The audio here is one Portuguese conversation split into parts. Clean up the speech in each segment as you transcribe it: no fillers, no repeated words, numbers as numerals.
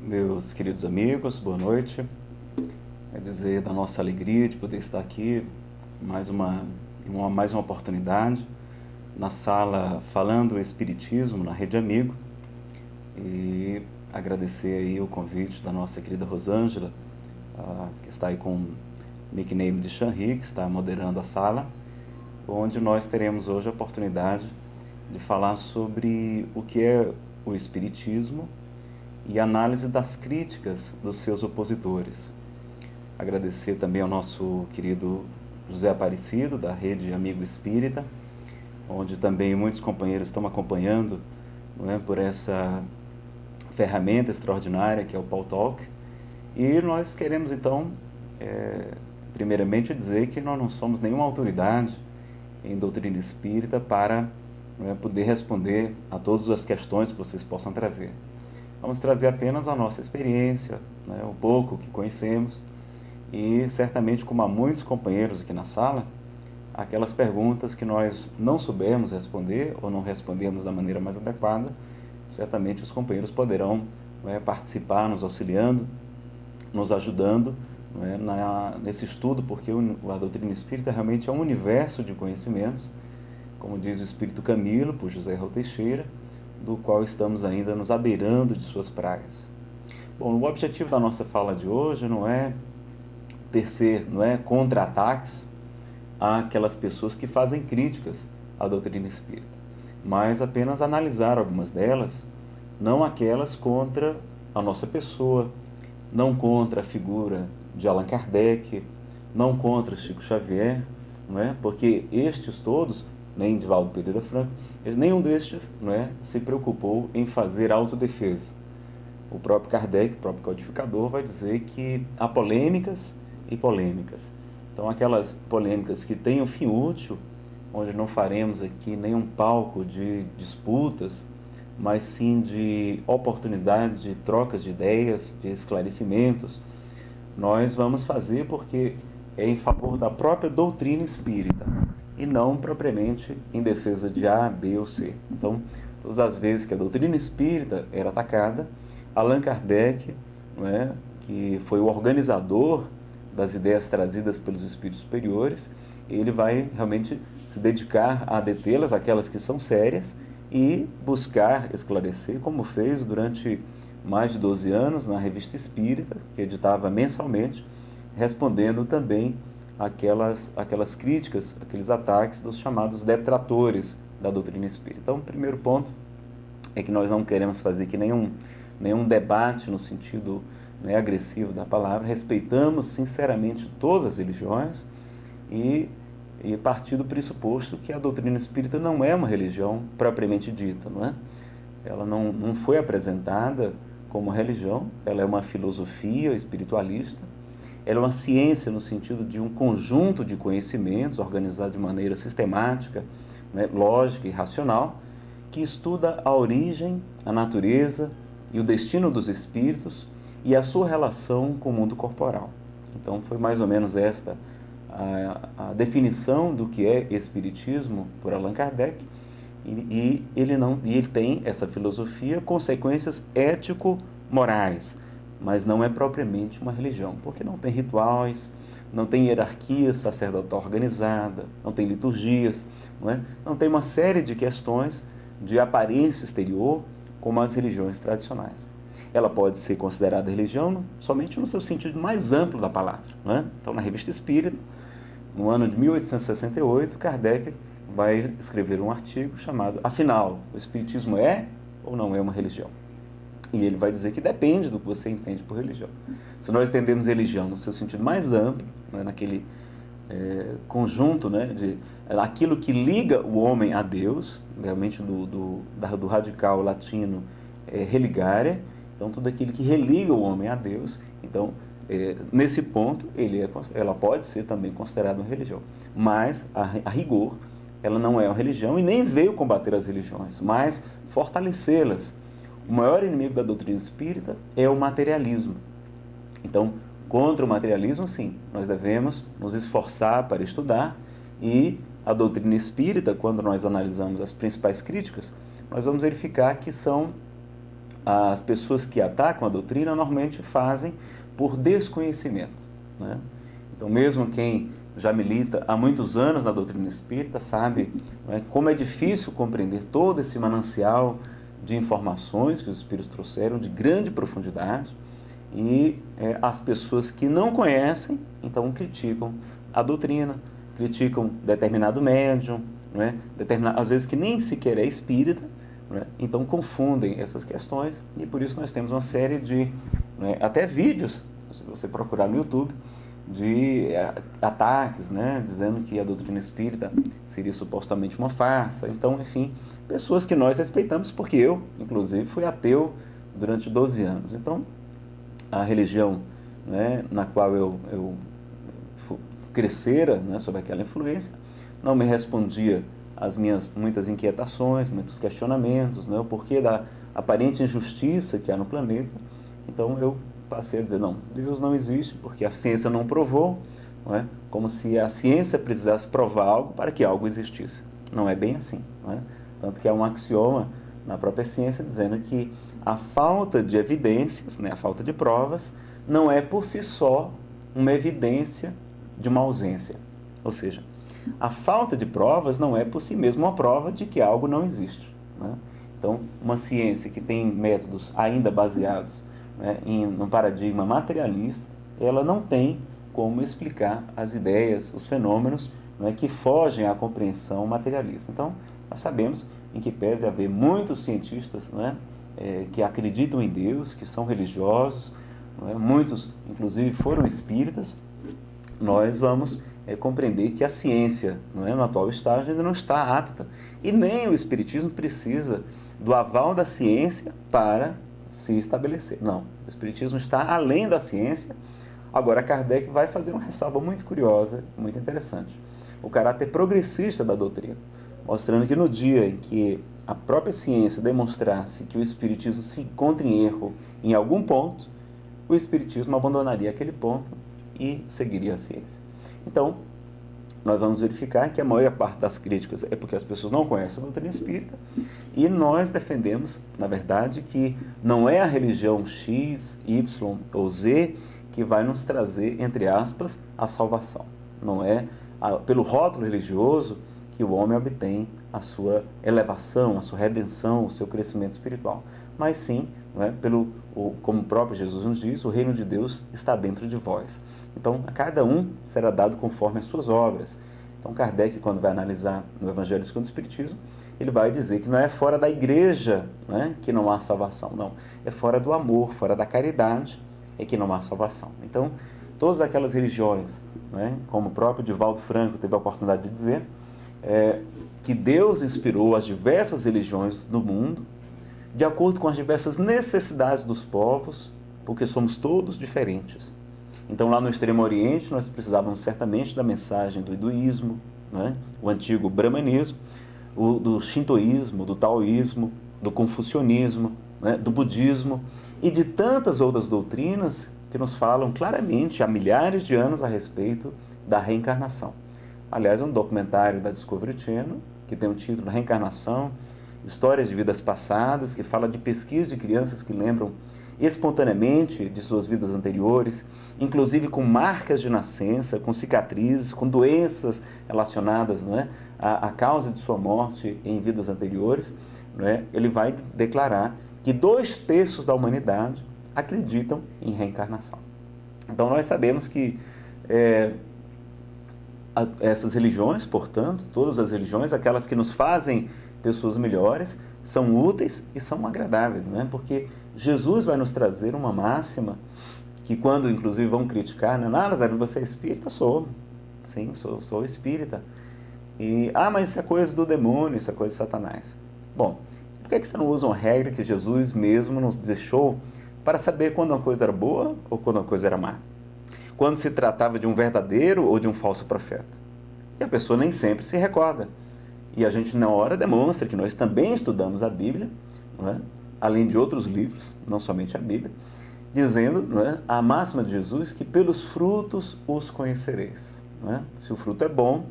Meus queridos amigos, boa noite. É dizer da nossa alegria de poder estar aqui, mais uma oportunidade, na sala Falando o Espiritismo, na Rede Amigo, e agradecer aí o convite da nossa querida Rosângela, que está aí com o nickname de Xanri, que está moderando a sala, onde nós teremos hoje a oportunidade de falar sobre o que é o Espiritismo e análise das críticas dos seus opositores. Agradecer também ao nosso querido José Aparecido, da Rede Amigo Espírita, onde também muitos companheiros estão acompanhando, não é, por essa ferramenta extraordinária que é o Paul Talk. E nós queremos então, primeiramente dizer que nós não somos nenhuma autoridade em doutrina espírita para poder responder a todas as questões que vocês possam trazer. Vamos trazer apenas a nossa experiência, o pouco que conhecemos, e certamente, como há muitos companheiros aqui na sala, aquelas perguntas que nós não soubermos responder ou não respondemos da maneira mais adequada, certamente os companheiros poderão participar, nos auxiliando, nos ajudando nesse estudo, porque a doutrina espírita realmente é um universo de conhecimentos, como diz o Espírito Camilo, por José Raul Teixeira, do qual estamos ainda nos abeirando de suas pragas. Bom, o objetivo da nossa fala de hoje não é tecer contra-ataques àquelas pessoas que fazem críticas à doutrina espírita, mas apenas analisar algumas delas, não aquelas contra a nossa pessoa, não contra a figura de Allan Kardec, não contra Chico Xavier, porque estes todos, nem Divaldo Pereira Franco, nenhum destes se preocupou em fazer autodefesa. O próprio Kardec, o próprio codificador, vai dizer que há polêmicas e polêmicas. Então, aquelas polêmicas que têm um fim útil, onde não faremos aqui nenhum palco de disputas, mas sim de oportunidade de trocas de ideias, de esclarecimentos, nós vamos fazer porque é em favor da própria doutrina espírita e não propriamente em defesa de A, B ou C. Então, todas as vezes que a doutrina espírita era atacada, Allan Kardec, que foi o organizador das ideias trazidas pelos espíritos superiores, ele vai realmente se dedicar a detê-las, aquelas que são sérias, e buscar esclarecer, como fez durante mais de 12 anos na Revista Espírita, que editava mensalmente, respondendo também aquelas críticas, aqueles ataques dos chamados detratores da doutrina espírita. Então, o primeiro ponto é que nós não queremos fazer aqui nenhum debate no sentido agressivo da palavra, respeitamos sinceramente todas as religiões e partir do pressuposto que a doutrina espírita não é uma religião propriamente dita, Ela não foi apresentada como religião, ela é uma filosofia espiritualista, ela é uma ciência no sentido de um conjunto de conhecimentos organizado de maneira sistemática, lógica e racional, que estuda a origem, a natureza e o destino dos espíritos e a sua relação com o mundo corporal. Então, foi mais ou menos esta a definição do que é espiritismo por Allan Kardec, e ele tem essa filosofia consequências ético-morais, mas não é propriamente uma religião, porque não tem rituais, não tem hierarquia sacerdotal organizada, não tem liturgias, não tem uma série de questões de aparência exterior como as religiões tradicionais. Ela pode ser considerada religião somente no seu sentido mais amplo da palavra. Então, na Revista Espírita, no ano de 1868, Kardec vai escrever um artigo chamado "Afinal, o Espiritismo é ou não é uma religião?" E ele vai dizer que depende do que você entende por religião. Se nós entendemos religião no seu sentido mais amplo, naquele conjunto de aquilo que liga o homem a Deus, realmente do radical latino religare, então tudo aquilo que religa o homem a Deus, então nesse ponto ela pode ser também considerada uma religião, mas a rigor ela não é uma religião e nem veio combater as religiões, mas fortalecê-las. O maior inimigo da doutrina espírita é o materialismo. Então, contra o materialismo, sim, nós devemos nos esforçar para estudar, e a doutrina espírita, quando nós analisamos as principais críticas, nós vamos verificar que são as pessoas que atacam a doutrina normalmente fazem por desconhecimento, né? Então, mesmo quem já milita há muitos anos na doutrina espírita sabe, né, como é difícil compreender todo esse manancial de informações que os espíritos trouxeram de grande profundidade, e as pessoas que não conhecem, então criticam a doutrina, criticam determinado médium, né, às vezes que nem sequer é espírita, né, então confundem essas questões, e por isso nós temos uma série de, né, até vídeos, se você procurar no YouTube, de ataques, né, dizendo que a doutrina espírita seria supostamente uma farsa. Então, enfim, pessoas que nós respeitamos, porque eu, inclusive, fui ateu durante 12 anos. Então, a religião, né, na qual eu crescera, né, sob aquela influência, não me respondia às minhas muitas inquietações, muitos questionamentos, né, o porquê da aparente injustiça que há no planeta. Então, eu passei a dizer, não, Deus não existe, porque a ciência não provou, não é? Como se a ciência precisasse provar algo para que algo existisse. Não é bem assim, não é? Tanto que há um axioma na própria ciência dizendo que a falta de evidências, né, a falta de provas, não é por si só uma evidência de uma ausência. Ou seja, a falta de provas não é por si mesma uma prova de que algo não existe, né? Então, uma ciência que tem métodos ainda baseados, né, num paradigma materialista, ela não tem como explicar as ideias, os fenômenos, né, que fogem à compreensão materialista. Então, nós sabemos, em que pese haver muitos cientistas, né, que acreditam em Deus, que são religiosos, né, muitos, inclusive, foram espíritas, nós vamos compreender que a ciência, não é, no atual estágio, ainda não está apta, e nem o espiritismo precisa do aval da ciência para se estabelecer. Não, o espiritismo está além da ciência. Agora, Kardec vai fazer uma ressalva muito curiosa, muito interessante. O caráter progressista da doutrina, mostrando que no dia em que a própria ciência demonstrasse que o espiritismo se encontra em erro em algum ponto, o espiritismo abandonaria aquele ponto e seguiria a ciência. Então, nós vamos verificar que a maior parte das críticas é porque as pessoas não conhecem a doutrina espírita, e nós defendemos, na verdade, que não é a religião X, Y ou Z que vai nos trazer, entre aspas, a salvação. Não é pelo rótulo religioso que o homem obtém a sua elevação, a sua redenção, o seu crescimento espiritual. Mas sim, não é, como o próprio Jesus nos diz, o reino de Deus está dentro de vós. Então, a cada um será dado conforme as suas obras. Então, Kardec, quando vai analisar no Evangelho segundo o Espiritismo, ele vai dizer que não é fora da igreja, né, que não há salvação, não. É fora do amor, fora da caridade, é que não há salvação. Então, todas aquelas religiões, né, como o próprio Divaldo Franco teve a oportunidade de dizer, que Deus inspirou as diversas religiões do mundo, de acordo com as diversas necessidades dos povos, porque somos todos diferentes. Então, lá no Extremo Oriente, nós precisávamos certamente da mensagem do hinduísmo, né, o antigo brahmanismo, do shintoísmo, do taoísmo, do confucionismo, né, do budismo e de tantas outras doutrinas que nos falam claramente há milhares de anos a respeito da reencarnação. Aliás, um documentário da Discovery Channel, que tem o título Reencarnação, Histórias de Vidas Passadas, que fala de pesquisa de crianças que lembram espontaneamente de suas vidas anteriores, inclusive com marcas de nascença, com cicatrizes, com doenças relacionadas, não é, à causa de sua morte em vidas anteriores. Não é? Ele vai declarar que 2/3 da humanidade acreditam em reencarnação. Então, nós sabemos que essas religiões, portanto, todas as religiões, aquelas que nos fazem pessoas melhores, são úteis e são agradáveis, não é? Porque Jesus vai nos trazer uma máxima que, quando inclusive vão criticar, né? Ah, Nazário, você é espírita? Sou. Sim, sou espírita. E, mas isso é coisa do demônio, isso é coisa de Satanás. Bom, por que você não usa uma regra que Jesus mesmo nos deixou para saber quando uma coisa era boa ou quando uma coisa era má? Quando se tratava de um verdadeiro ou de um falso profeta? E a pessoa nem sempre se recorda. E a gente, na hora, demonstra que nós também estudamos a Bíblia, não é? Além de outros livros, não somente a Bíblia, dizendo, não é, a máxima de Jesus, que pelos frutos os conhecereis. Não é? Se o fruto é bom,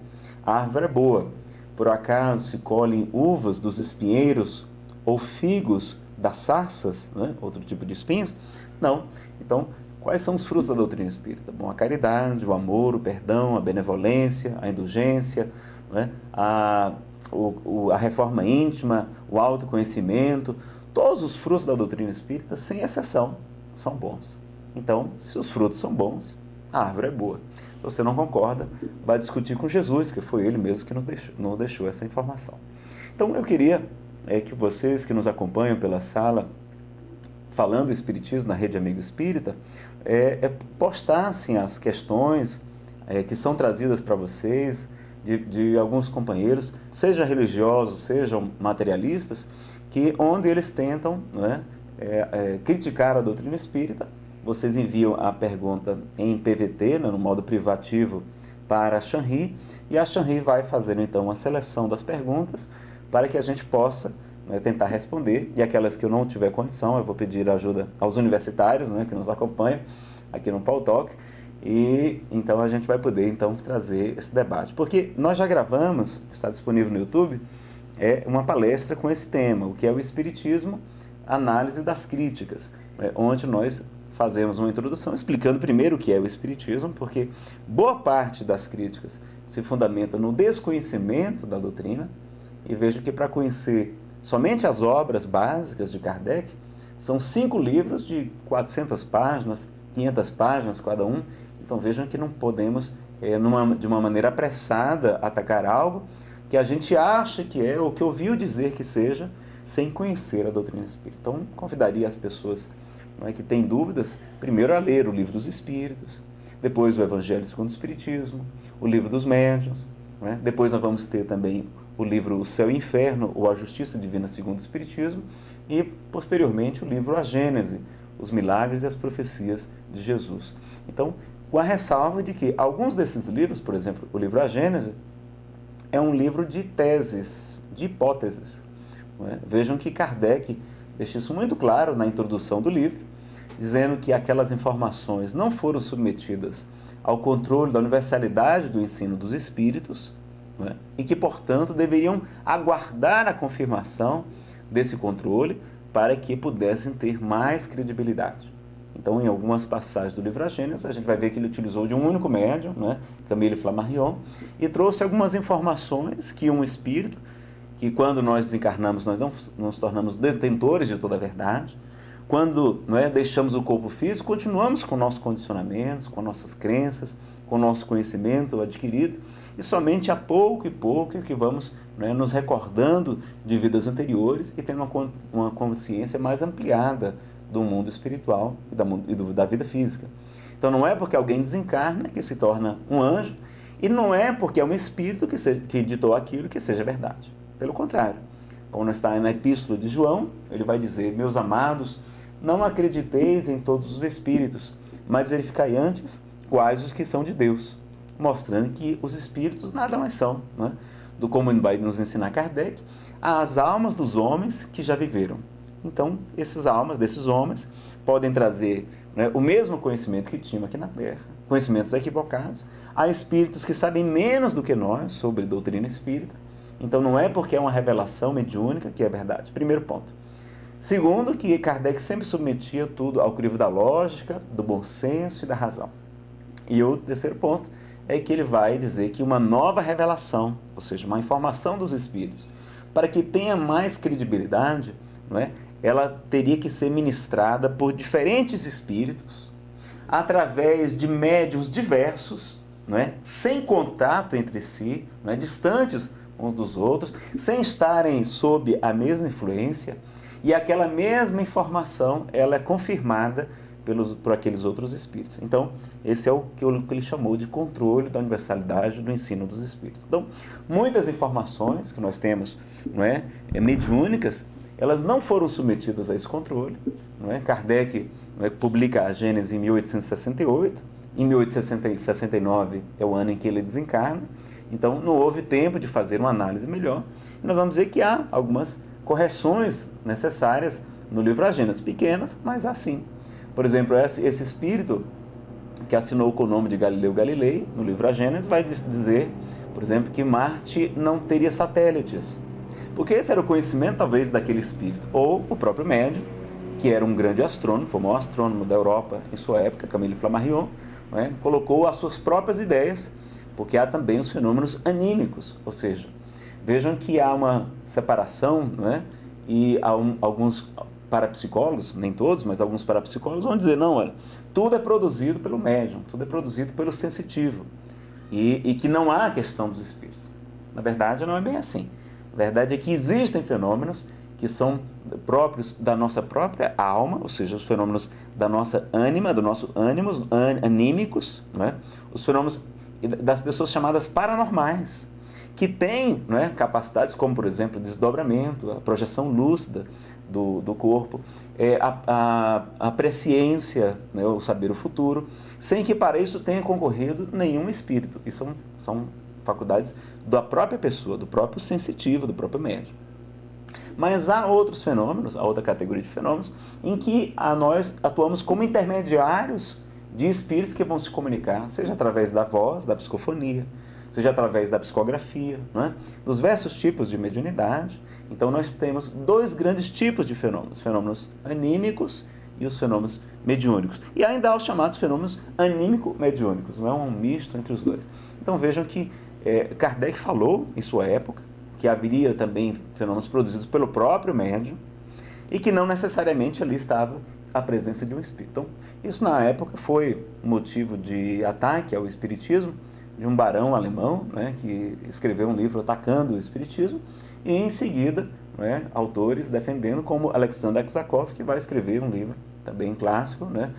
a árvore é boa. Por acaso se colhem uvas dos espinheiros ou figos das sarças, né? Outro tipo de espinhos? Não. Então, quais são os frutos da doutrina espírita? Bom, a caridade, o amor, o perdão, a benevolência, a indulgência, né? A reforma íntima, o autoconhecimento, todos os frutos da doutrina espírita, sem exceção, são bons. Então, se os frutos são bons, a árvore é boa. Se você não concorda, vai discutir com Jesus, que foi ele mesmo que nos deixou essa informação. Então, eu queria que vocês que nos acompanham pela sala, falando o Espiritismo na Rede Amigo Espírita, postassem as questões que são trazidas para vocês, de alguns companheiros, sejam religiosos, sejam materialistas, onde eles tentam, né, criticar a doutrina espírita. Vocês enviam a pergunta em PVT, né, no modo privativo, para a Shanri, e a Shanri vai fazer então uma seleção das perguntas para que a gente possa, né, tentar responder, e aquelas que eu não tiver condição, eu vou pedir ajuda aos universitários, né, que nos acompanham aqui no Paul Talk, e então a gente vai poder então trazer esse debate. Porque nós já gravamos, está disponível no YouTube, uma palestra com esse tema, o que é o Espiritismo, análise das críticas, onde nós fazemos uma introdução explicando primeiro o que é o Espiritismo, porque boa parte das críticas se fundamenta no desconhecimento da doutrina, e vejo que para conhecer somente as obras básicas de Kardec, são 5 livros de 400 páginas, 500 páginas cada um. Então vejam que não podemos, de uma maneira apressada, atacar algo que a gente acha que é, ou que ouviu dizer que seja, sem conhecer a doutrina espírita. Então, convidaria as pessoas, não é, que têm dúvidas, primeiro a ler o Livro dos Espíritos, depois o Evangelho segundo o Espiritismo, o Livro dos Médiuns, não é? Depois nós vamos ter também o livro O Céu e o Inferno, ou A Justiça Divina segundo o Espiritismo, e, posteriormente, o livro A Gênese, Os Milagres e as Profecias de Jesus. Então, com a ressalva de que alguns desses livros, por exemplo, o livro A Gênese, é um livro de teses, de hipóteses. Não é? Vejam que Kardec deixa isso muito claro na introdução do livro, dizendo que aquelas informações não foram submetidas ao controle da universalidade do ensino dos espíritos, não é? E que, portanto, deveriam aguardar a confirmação desse controle para que pudessem ter mais credibilidade. Então, em algumas passagens do livro A Gênese, a gente vai ver que ele utilizou de um único médium, né, Camille Flammarion, e trouxe algumas informações que um espírito, que quando nós desencarnamos, nós não nos tornamos detentores de toda a verdade. Quando, não é, deixamos o corpo físico, continuamos com nossos condicionamentos, com nossas crenças, com o nosso conhecimento adquirido, e somente a pouco e pouco que vamos, não é, nos recordando de vidas anteriores e tendo uma consciência mais ampliada do mundo espiritual e da vida física. Então não é porque alguém desencarna que se torna um anjo, e não é porque é um espírito que ditou aquilo que seja verdade. Pelo contrário, como está na Epístola de João, ele vai dizer: meus amados, não acrediteis em todos os espíritos, mas verificai antes quais os que são de Deus, mostrando que os espíritos nada mais são, né, do como vai nos ensinar Kardec, as almas dos homens que já viveram. Então, essas almas desses homens podem trazer, né, o mesmo conhecimento que tinham aqui na Terra, conhecimentos equivocados, a espíritos que sabem menos do que nós sobre doutrina espírita. Então, não é porque é uma revelação mediúnica que é verdade. Primeiro ponto. Segundo, que Kardec sempre submetia tudo ao crivo da lógica, do bom senso e da razão. E o terceiro ponto é que ele vai dizer que uma nova revelação, ou seja, uma informação dos espíritos, para que tenha mais credibilidade, não é? Ela teria que ser ministrada por diferentes espíritos, através de médiuns diversos, não é? Sem contato entre si, não é? Distantes uns dos outros, sem estarem sob a mesma influência, e aquela mesma informação ela é confirmada por aqueles outros espíritos. Então, esse é o que ele chamou de controle da universalidade do ensino dos espíritos. Então, muitas informações que nós temos, não é, mediúnicas, elas não foram submetidas a esse controle. Não é? Kardec, não é, publica a Gênese em 1868, em 1869 é o ano em que ele desencarna, então não houve tempo de fazer uma análise melhor. E nós vamos ver que há algumas correções necessárias no livro A Gênese, pequenas, mas assim. Por exemplo, esse espírito que assinou com o nome de Galileu Galilei, no livro A Gênese, vai dizer, por exemplo, que Marte não teria satélites. Porque esse era o conhecimento, talvez, daquele espírito. Ou o próprio médium, que era um grande astrônomo, foi o maior astrônomo da Europa em sua época, Camille Flammarion, né, colocou as suas próprias ideias, porque há também os fenômenos anímicos, ou seja, vejam que há uma separação, né, e há alguns parapsicólogos, nem todos, mas alguns parapsicólogos vão dizer, não, olha, tudo é produzido pelo médium, tudo é produzido pelo sensitivo, e que não há a questão dos espíritos. Na verdade, não é bem assim. A verdade é que existem fenômenos que são próprios da nossa própria alma, ou seja, os fenômenos da nossa ânima, do nosso ânimos, anímicos, né? Os fenômenos das pessoas chamadas paranormais, que têm, né, capacidades como, por exemplo, desdobramento, a projeção lúcida do corpo, a presciência, né, o saber o futuro, sem que para isso tenha concorrido nenhum espírito. E são faculdades da própria pessoa, do próprio sensitivo, do próprio médium. Mas há outros fenômenos, há outra categoria de fenômenos, em que nós atuamos como intermediários de espíritos que vão se comunicar, seja através da voz, da psicofonia, seja através da psicografia, não é? Dos diversos tipos de mediunidade. Então nós temos dois grandes tipos de fenômenos, fenômenos anímicos e os fenômenos mediúnicos. E ainda há os chamados fenômenos anímico-mediúnicos, não é um misto entre os dois. Então vejam que Kardec falou em sua época que haveria também fenômenos produzidos pelo próprio médium e que não necessariamente ali estava a presença de um espírito. Então, isso na época foi motivo de ataque ao espiritismo de um barão alemão, né, que escreveu um livro atacando o espiritismo e em seguida, né, autores defendendo, como Alexander Aksakov, que vai escrever um livro também clássico, né,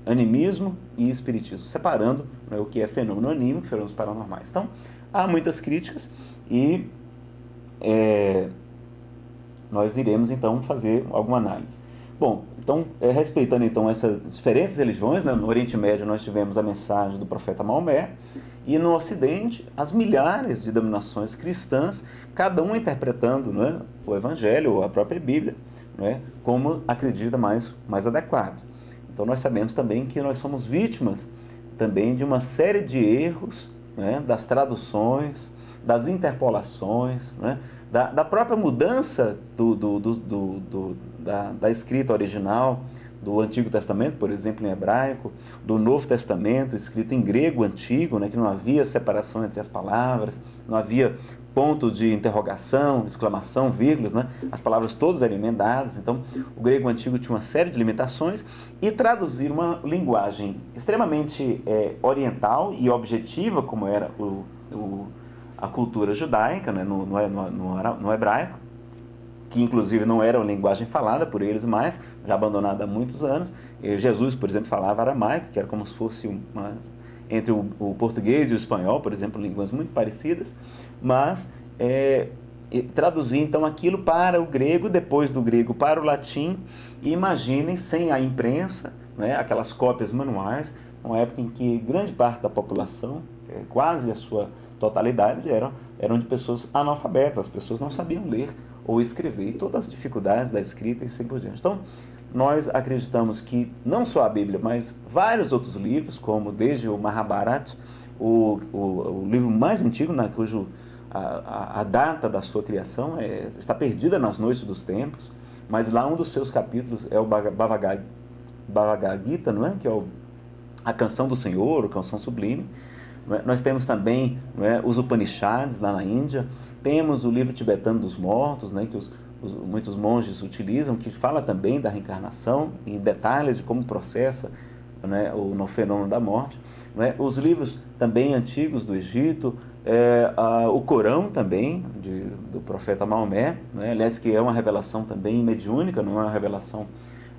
animismo e espiritismo, separando, né, o que é fenômeno anímico e fenômenos paranormais. Então, há muitas críticas e nós iremos então fazer alguma análise. Bom, então, respeitando então essas diferentes religiões, né, no Oriente Médio nós tivemos a mensagem do profeta Maomé e no Ocidente as milhares de denominações cristãs, cada uma interpretando, né, o Evangelho ou a própria Bíblia, né, como acredita mais adequado. Então nós sabemos também que nós somos vítimas também de uma série de erros, né, das traduções, das interpolações, né, da própria mudança da escrita original do Antigo Testamento, por exemplo, em hebraico, do Novo Testamento, escrito em grego antigo, né, que não havia separação entre as palavras, não havia pontos de interrogação, exclamação, vírgulas, né? As palavras todas eram emendadas. Então, o grego antigo tinha uma série de limitações e traduzir uma linguagem extremamente oriental e objetiva, como era a cultura judaica, né? no hebraico, que inclusive não era uma linguagem falada por eles mais, já abandonada há muitos anos. Jesus, por exemplo, falava aramaico, que era como se fosse entre o português e o espanhol, por exemplo, línguas muito parecidas, mas traduzir então aquilo para o grego, depois do grego para o latim, e imaginem, sem a imprensa, né, aquelas cópias manuais, uma época em que grande parte da população, quase a sua totalidade, eram de pessoas analfabetas, as pessoas não sabiam ler ou escrever, e todas as dificuldades da escrita e assim por diante. Então, nós acreditamos que não só a Bíblia, mas vários outros livros, como desde o Mahabharata, o livro mais antigo, cujo a data da sua criação está perdida nas noites dos tempos, mas lá um dos seus capítulos é o Bhagavad Gita, não é? Que é a canção do Senhor, a canção sublime. Nós temos também, né, os Upanishads lá na Índia, temos o livro tibetano dos mortos, né, que muitos monges utilizam, que fala também da reencarnação e detalhes de como processa, né, o fenômeno da morte. Né, os livros também antigos do Egito, o Corão também, do profeta Maomé, né, aliás, que é uma revelação também mediúnica, não é uma revelação...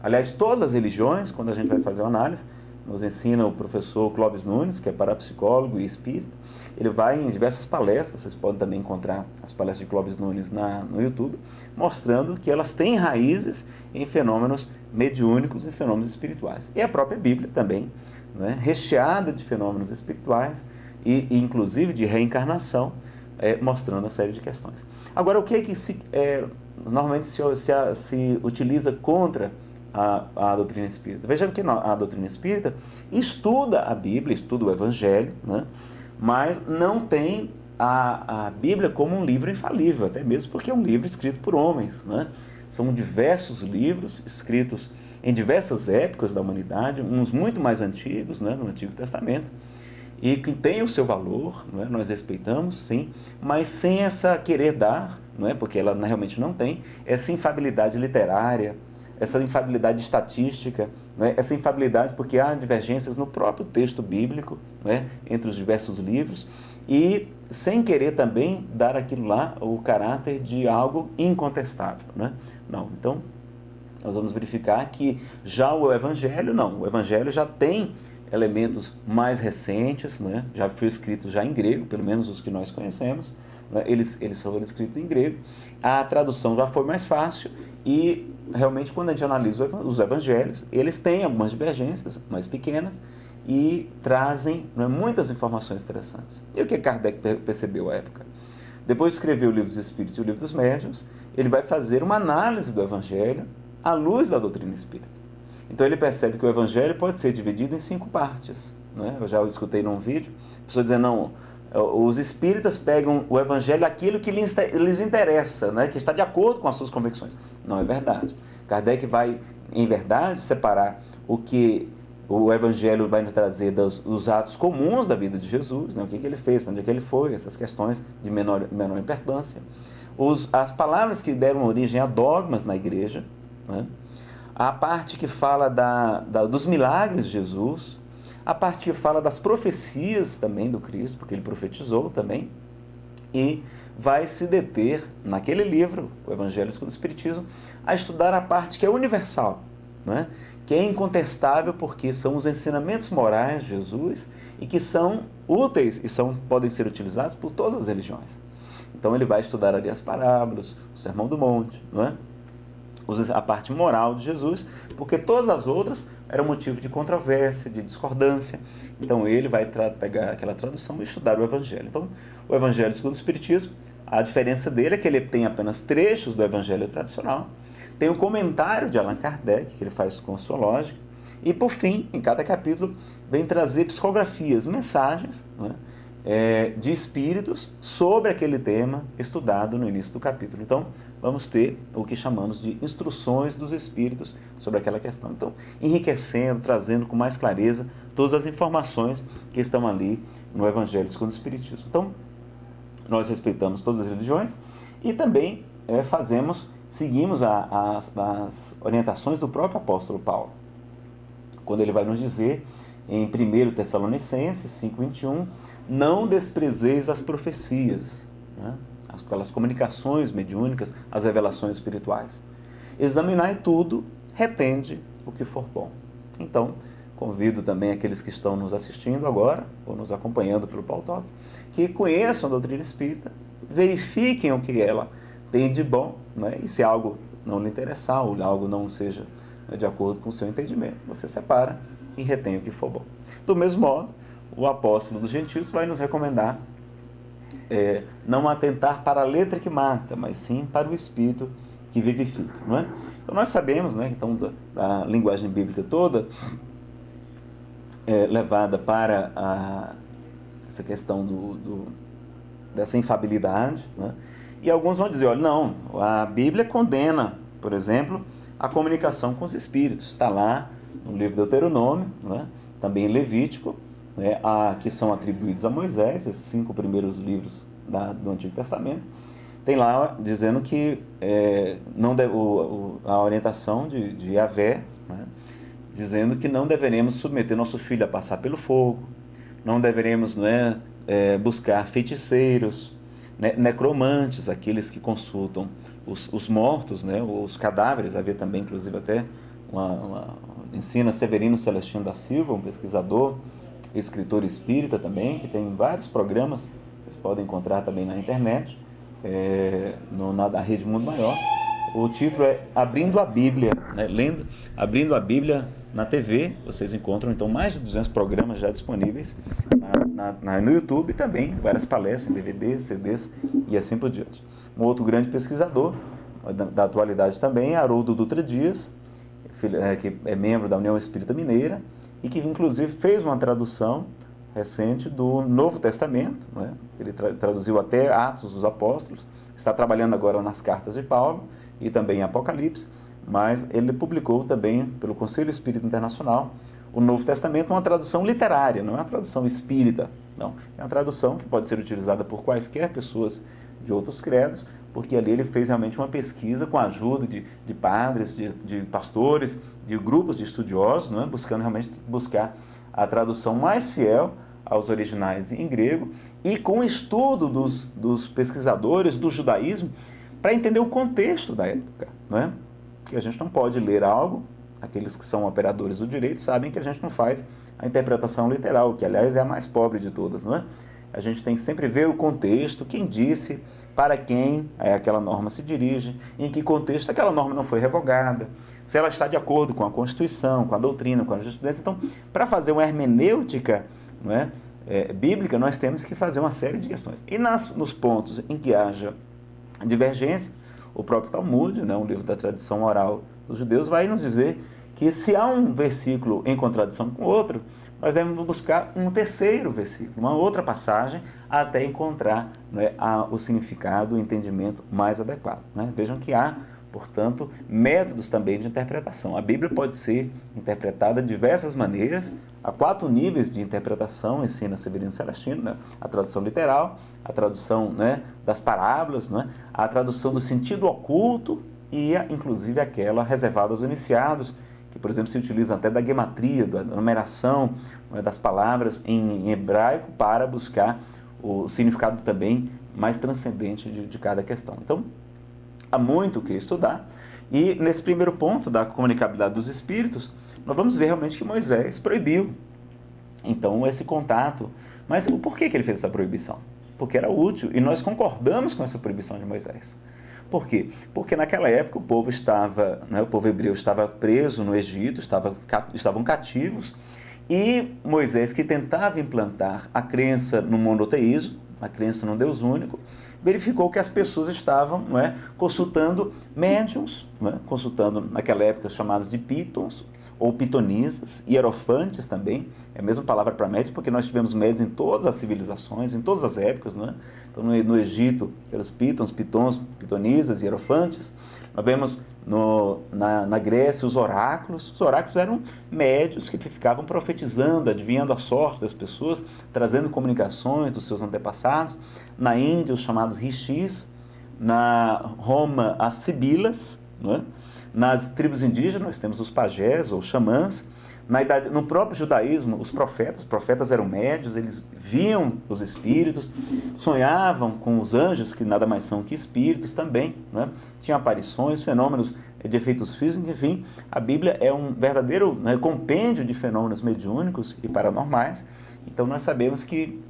Aliás, todas as religiões, quando a gente vai fazer uma análise, nos ensina o professor Clóvis Nunes, que é parapsicólogo e espírita. Ele vai em diversas palestras, vocês podem também encontrar as palestras de Clóvis Nunes no YouTube, mostrando que elas têm raízes em fenômenos mediúnicos e fenômenos espirituais. E a própria Bíblia também, né, recheada de fenômenos espirituais e inclusive de reencarnação, mostrando uma série de questões. Agora, o que é que normalmente se utiliza contra a doutrina espírita? Vejam que a doutrina espírita estuda a Bíblia, estuda o Evangelho, né? Mas não tem a Bíblia como um livro infalível, até mesmo porque é um livro escrito por homens, né? São diversos livros escritos em diversas épocas da humanidade, uns muito mais antigos, né, no Antigo Testamento, e que tem o seu valor, não é? Nós respeitamos, sim, mas sem essa querer dar, não é? Porque ela realmente não tem, essa infabilidade literária, essa infabilidade estatística, não é? Essa infabilidade porque há divergências no próprio texto bíblico, não é? Entre os diversos livros, e sem querer também dar aquilo lá o caráter de algo incontestável, não é? Não, então nós vamos verificar que já o Evangelho, não, o Evangelho já tem elementos mais recentes, né? Já foi escrito já em grego, pelo menos os que nós conhecemos, né? Eles foram escritos em grego, a tradução já foi mais fácil e realmente quando a gente analisa os evangelhos, eles têm algumas divergências mais pequenas e trazem, né, muitas informações interessantes. E o que Kardec percebeu à época? Depois de escrever o Livro dos Espíritos e o Livro dos Médiuns, ele vai fazer uma análise do Evangelho à luz da doutrina espírita. Então ele percebe que o Evangelho pode ser dividido em 5 partes. Né? Eu já escutei num vídeo, a pessoa dizendo, não, os espíritas pegam o Evangelho aquilo que lhes interessa, né? Que está de acordo com as suas convicções. Não é verdade. Kardec vai, em verdade, separar o que o Evangelho vai nos trazer dos atos comuns da vida de Jesus, né? O que ele fez, para onde é que ele foi, essas questões de menor importância. As palavras que deram origem a dogmas na igreja, né? A parte que fala dos milagres de Jesus, a parte que fala das profecias também do Cristo, porque ele profetizou também, e vai se deter naquele livro, o Evangelho segundo o Espiritismo, a estudar a parte que é universal, né? Que é incontestável porque são os ensinamentos morais de Jesus e que são úteis e podem ser utilizados por todas as religiões. Então ele vai estudar ali as parábolas, o Sermão do Monte, não é? A parte moral de Jesus, porque todas as outras eram motivo de controvérsia, de discordância. Então ele vai pegar aquela tradução e estudar o Evangelho. Então, o Evangelho segundo o Espiritismo, a diferença dele é que ele tem apenas trechos do Evangelho tradicional, tem um comentário de Allan Kardec, que ele faz com sua lógica, e por fim, em cada capítulo, vem trazer psicografias, mensagens, né, de espíritos sobre aquele tema estudado no início do capítulo. Então, vamos ter o que chamamos de instruções dos espíritos sobre aquela questão. Então, enriquecendo, trazendo com mais clareza todas as informações que estão ali no Evangelho segundo o Espiritismo. Então, nós respeitamos todas as religiões e também seguimos as orientações do próprio apóstolo Paulo, quando ele vai nos dizer em 1 Tessalonicenses 5,21, não desprezeis as profecias, né? Aquelas comunicações mediúnicas, as revelações espirituais. Examinai tudo, retende o que for bom. Então, convido também aqueles que estão nos assistindo agora, ou nos acompanhando pelo Paulo Talk, que conheçam a doutrina espírita, verifiquem o que ela tem de bom, né? E se algo não lhe interessar, ou algo não seja, né, de acordo com o seu entendimento, você separa e retém o que for bom. Do mesmo modo, o apóstolo dos gentios vai nos recomendar não atentar para a letra que mata, mas sim para o espírito que vivifica, não é? Então nós sabemos, né, então, da linguagem bíblica toda levada para essa questão dessa infabilidade, né? E alguns vão dizer, olha, não, a Bíblia condena, por exemplo, a comunicação com os espíritos. Está lá no livro de Deuteronômio, né? Também em Levítico, né? Que são atribuídos a Moisés, esses 5 primeiros livros do Antigo Testamento. Tem lá dizendo que a orientação de Yahvé, né? Dizendo que não deveremos submeter nosso filho a passar pelo fogo, não deveremos, né, buscar feiticeiros, né, necromantes, aqueles que consultam os mortos, né, os cadáveres. Havia também, inclusive, até ensina Severino Celestino da Silva, um pesquisador, escritor espírita também, que tem vários programas, vocês podem encontrar também na internet, na Rede Mundo Maior. O título é Abrindo a Bíblia, né? Abrindo a Bíblia na TV. Vocês encontram, então, mais de 200 programas já disponíveis no YouTube, também várias palestras em DVDs, CDs e assim por diante. Um outro grande pesquisador da atualidade também, Haroldo Dutra Dias, que é membro da União Espírita Mineira e que, inclusive, fez uma tradução recente do Novo Testamento, né? Ele traduziu até Atos dos Apóstolos, está trabalhando agora nas cartas de Paulo e também em Apocalipse, mas ele publicou também, pelo Conselho Espírita Internacional, o Novo Testamento, uma tradução literária, não é uma tradução espírita, não. É uma tradução que pode ser utilizada por quaisquer pessoas de outros credos, porque ali ele fez realmente uma pesquisa com a ajuda de padres, de pastores, de grupos de estudiosos, não é? Buscando realmente buscar a tradução mais fiel aos originais em grego e com o estudo dos pesquisadores do judaísmo para entender o contexto da época, não é? Que a gente não pode ler algo, aqueles que são operadores do direito sabem que a gente não faz a interpretação literal, que aliás é a mais pobre de todas, não é? A gente tem que sempre ver o contexto, quem disse, para quem aquela norma se dirige, em que contexto aquela norma não foi revogada, se ela está de acordo com a Constituição, com a doutrina, com a jurisprudência. Então, para fazer uma hermenêutica, não é, bíblica, nós temos que fazer uma série de questões. E nos pontos em que haja divergência, o próprio Talmud, né, um livro da tradição oral dos judeus, vai nos dizer que se há um versículo em contradição com o outro, nós devemos buscar um terceiro versículo, uma outra passagem, até encontrar, né, o significado, o entendimento mais adequado, né? Vejam que há, portanto, métodos também de interpretação. A Bíblia pode ser interpretada de diversas maneiras, há 4 níveis de interpretação, ensina Severino Celestino, né? A tradução literal, a tradução, né, das parábolas, né? A tradução do sentido oculto e, inclusive, aquela reservada aos iniciados, que, por exemplo, se utiliza até da gematria, da numeração, né, das palavras em hebraico para buscar o significado também mais transcendente de cada questão. Então, há muito o que estudar, e nesse primeiro ponto da comunicabilidade dos espíritos, nós vamos ver realmente que Moisés proibiu, então, esse contato. Mas por que ele fez essa proibição? Porque era útil, e nós concordamos com essa proibição de Moisés. Por quê? Porque naquela época o povo estava, né, o povo hebreu estava preso no Egito, estavam cativos, e Moisés, que tentava implantar a crença no monoteísmo, a crença num Deus único, verificou que as pessoas estavam, não é, consultando médiuns, não é, consultando naquela época chamados de pitons, ou pitonisas, hierofantes também, é a mesma palavra para médium, porque nós tivemos médios em todas as civilizações, em todas as épocas, não é? Então, no Egito, pelos pitons, pitonisas, hierofantes. Nós vemos na Grécia os oráculos eram médios que ficavam profetizando, adivinhando a sorte das pessoas, trazendo comunicações dos seus antepassados. Na Índia, os chamados rishis, na Roma, as sibilas, não é? Nas tribos indígenas, nós temos os pajés ou xamãs. No próprio judaísmo, os profetas eram médios, eles viam os espíritos, sonhavam com os anjos, que nada mais são que espíritos também, né? Tinham aparições, fenômenos de efeitos físicos, enfim. A Bíblia é um verdadeiro, né, compêndio de fenômenos mediúnicos e paranormais. Então, nós sabemos que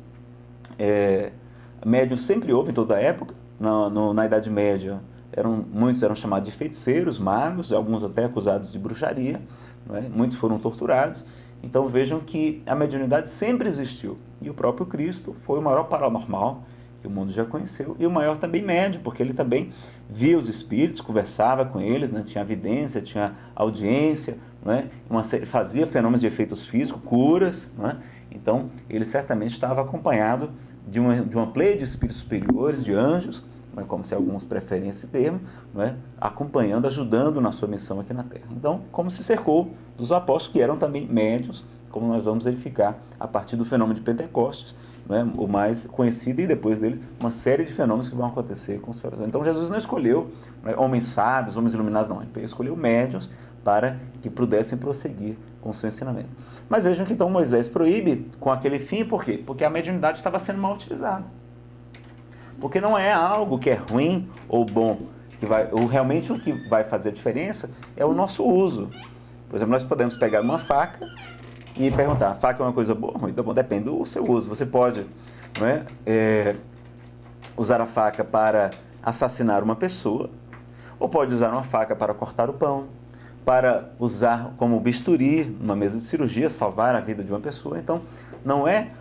médios sempre houve em toda a época. Na Idade Média, muitos eram chamados de feiticeiros, magos, alguns até acusados de bruxaria, não é? Muitos foram torturados. Então vejam que a mediunidade sempre existiu, e o próprio Cristo foi o maior paranormal que o mundo já conheceu, e o maior também médium, porque ele também via os espíritos, conversava com eles, né? Tinha evidência, tinha audiência, não é? Fazia fenômenos de efeitos físicos, curas, não é? Então ele certamente estava acompanhado de uma pleia de espíritos superiores, de anjos, como se alguns preferem esse termo, não é? Acompanhando, ajudando na sua missão aqui na Terra. Então, como se cercou dos apóstolos, que eram também médiuns, como nós vamos verificar a partir do fenômeno de Pentecostes, não é? O mais conhecido, e depois dele, uma série de fenômenos que vão acontecer com os fenômenos. Então, Jesus não escolheu, não é, homens sábios, homens iluminados, não. Ele escolheu médiuns para que pudessem prosseguir com o seu ensinamento. Mas vejam que então Moisés proíbe com aquele fim, por quê? Porque a mediunidade estava sendo mal utilizada. Porque não é algo que é ruim ou bom, realmente o que vai fazer a diferença é o nosso uso. Por exemplo, nós podemos pegar uma faca e perguntar, a faca é uma coisa boa ou ruim? Então, bom, depende do seu uso. Você pode, não é, usar a faca para assassinar uma pessoa, ou pode usar uma faca para cortar o pão, para usar como bisturi numa mesa de cirurgia, salvar a vida de uma pessoa. Então, não é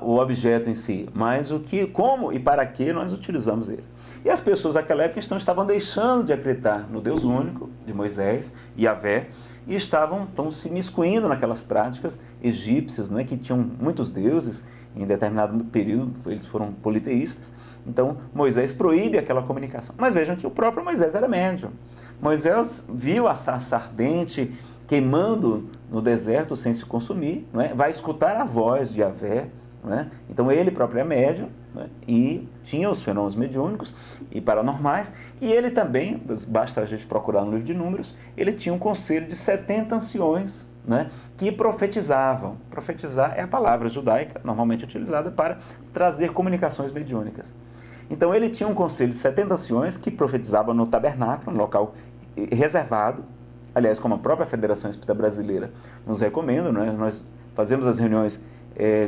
o objeto em si, mas o que, como e para que nós utilizamos ele. E as pessoas daquela época estavam deixando de acreditar no Deus único, de Moisés, Yahvé, e estavam se miscuindo naquelas práticas egípcias, não é, que tinham muitos deuses. Em determinado período eles foram politeístas. Então Moisés proíbe aquela comunicação. Mas vejam que o próprio Moisés era médium. Moisés viu a sarça ardente queimando no deserto sem se consumir, não é? Vai escutar a voz de Yahvé, não é? Então ele próprio é médium, não é? E tinha os fenômenos mediúnicos e paranormais, e ele também, basta a gente procurar no livro de Números, ele tinha um conselho de 70 anciões, né, que profetizavam. Profetizar é a palavra judaica normalmente utilizada para trazer comunicações mediúnicas. Então ele tinha um conselho de 70 anciões que profetizavam no tabernáculo, no local reservado, aliás, como a própria Federação Espírita Brasileira nos recomenda, né, nós fazemos as reuniões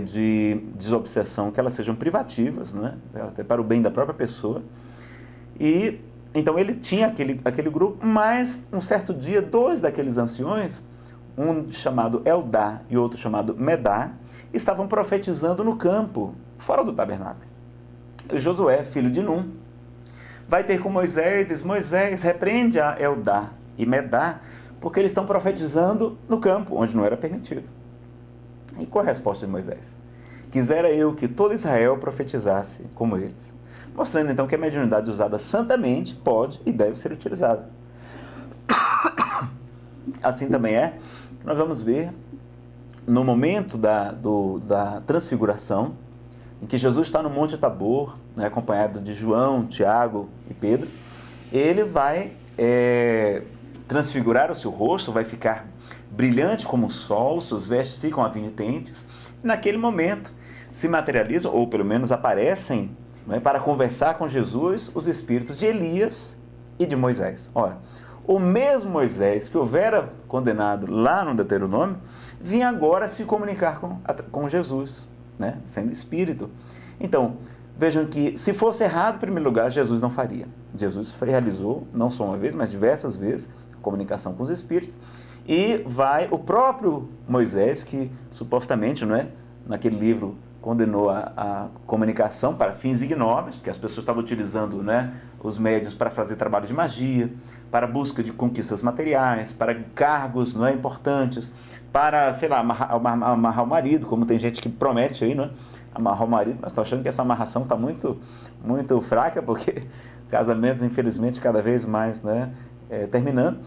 de desobsessão, que elas sejam privativas, né, até para o bem da própria pessoa. E então ele tinha aquele grupo, mas um certo dia, 2 daqueles anciões, um chamado Eldá e outro chamado Medá, estavam profetizando no campo, fora do tabernáculo. E Josué, filho de Num, vai ter com Moisés, diz: Moisés, repreende a Eldá e Medá, porque eles estão profetizando no campo, onde não era permitido. E qual a resposta de Moisés? Quisera eu que todo Israel profetizasse como eles. Mostrando então que a mediunidade usada santamente pode e deve ser utilizada. Assim também nós vamos ver no momento da transfiguração, em que Jesus está no Monte Tabor, né, acompanhado de João, Tiago e Pedro. Ele vai transfigurar o seu rosto, vai ficar brilhante como o sol, suas vestes ficam avinitentes. E naquele momento se materializam, ou pelo menos aparecem, né, para conversar com Jesus, os espíritos de Elias e de Moisés. Ora, o mesmo Moisés que houvera condenado lá no Deuteronômio, vinha agora se comunicar com Jesus, né, sendo espírito. Então, vejam que se fosse errado, em primeiro lugar, Jesus não faria. Jesus realizou, não só uma vez, mas diversas vezes, a comunicação com os espíritos. E vai o próprio Moisés, que supostamente, não é, naquele livro condenou a comunicação para fins ignóbeis, porque as pessoas estavam utilizando, né, os médiuns para fazer trabalho de magia, para busca de conquistas materiais, para cargos, não é, importantes, para, sei lá, amarrar o marido, como tem gente que promete aí, não é, amarrar o marido, mas estou achando que essa amarração está muito, muito fraca, porque casamentos, infelizmente, cada vez mais, né, terminando.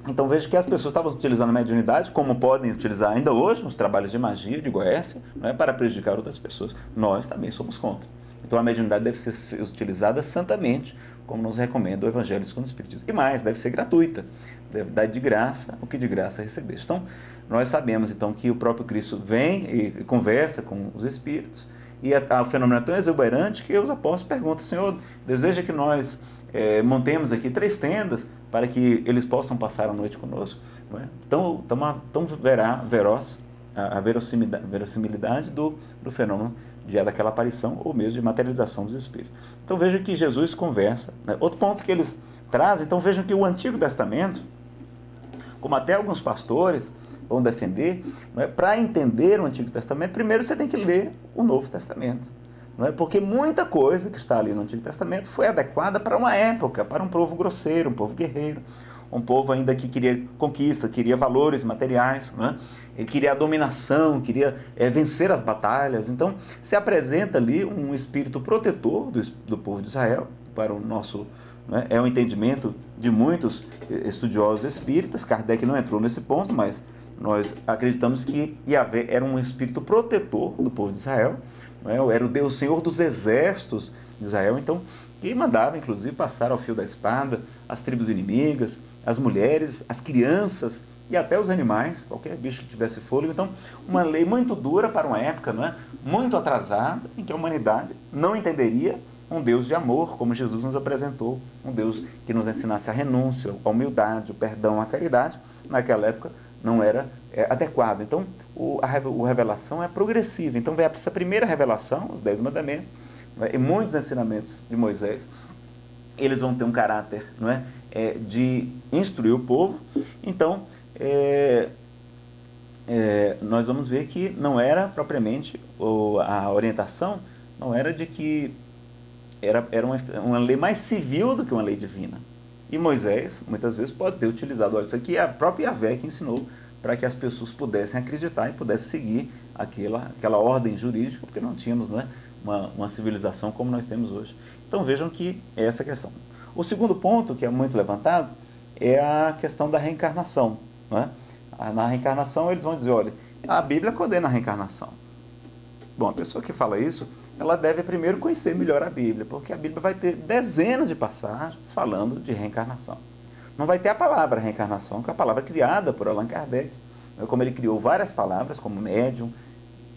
Então vejo que as pessoas estavam utilizando a mediunidade, como podem utilizar ainda hoje nos trabalhos de magia, de goécia, não é, para prejudicar outras pessoas. Nós também somos contra. Então a mediunidade deve ser utilizada santamente, como nos recomenda o Evangelho segundo o Espiritismo. E mais, deve ser gratuita, deve dar de graça o que de graça recebeste. Então nós sabemos então que o próprio Cristo vem e conversa com os espíritos, e o fenômeno é tão exuberante que os apóstolos perguntam: Senhor, deseja que nós montemos aqui 3 tendas para que eles possam passar a noite conosco? Não é? Tão veroz a verossimilidade do fenômeno daquela aparição, ou mesmo de materialização dos espíritos. Então vejam que Jesus conversa, né? Outro ponto que eles trazem, então vejam que o Antigo Testamento, como até alguns pastores vão defender, não é? Para entender o Antigo Testamento, primeiro você tem que ler o Novo Testamento. Não é? Porque muita coisa que está ali no Antigo Testamento foi adequada para uma época, para um povo grosseiro, um povo guerreiro, um povo ainda que queria conquista, queria valores materiais, não é? Ele queria a dominação, queria vencer as batalhas. Então se apresenta ali um espírito protetor do povo de Israel, para o nosso, não é? O entendimento de muitos estudiosos espíritas. Kardec não entrou nesse ponto, mas nós acreditamos que Yahvé era um espírito protetor do povo de Israel, não é? Era o Deus, o Senhor dos exércitos de Israel, então, que mandava inclusive passar ao fio da espada as tribos inimigas, as mulheres, as crianças e até os animais, qualquer bicho que tivesse fôlego. Então, uma lei muito dura para uma época, não é? Muito atrasada, em que a humanidade não entenderia um Deus de amor, como Jesus nos apresentou, um Deus que nos ensinasse a renúncia, a humildade, o perdão, a caridade. Naquela época não era adequado. Então, a revelação é progressiva. Então, vem essa primeira revelação, os 10 mandamentos, e muitos ensinamentos de Moisés, eles vão ter um caráter, não é, de instruir o povo. Então, nós vamos ver que não era propriamente, a orientação não era de que era uma lei mais civil do que uma lei divina. E Moisés, muitas vezes, pode ter utilizado, olha, isso aqui é a própria Yahvé que ensinou para que as pessoas pudessem acreditar e pudessem seguir aquela ordem jurídica, porque não tínhamos, né, uma civilização como nós temos hoje. Então vejam que é essa questão. O segundo ponto, que é muito levantado, é a questão da reencarnação. Né? Na reencarnação eles vão dizer, olha, a Bíblia condena a reencarnação. Bom, a pessoa que fala isso, ela deve primeiro conhecer melhor a Bíblia, porque a Bíblia vai ter dezenas de passagens falando de reencarnação. Não vai ter a palavra reencarnação, que é a palavra criada por Allan Kardec, como ele criou várias palavras, como médium,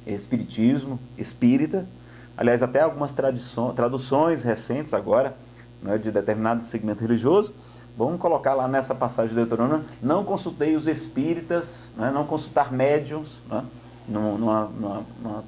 espiritismo, espírita, aliás, até algumas traduções recentes agora, né, de determinado segmento religioso, vamos colocar lá nessa passagem de Deuteronômio, não consultei os espíritas, né, não consultar médiums, né, numa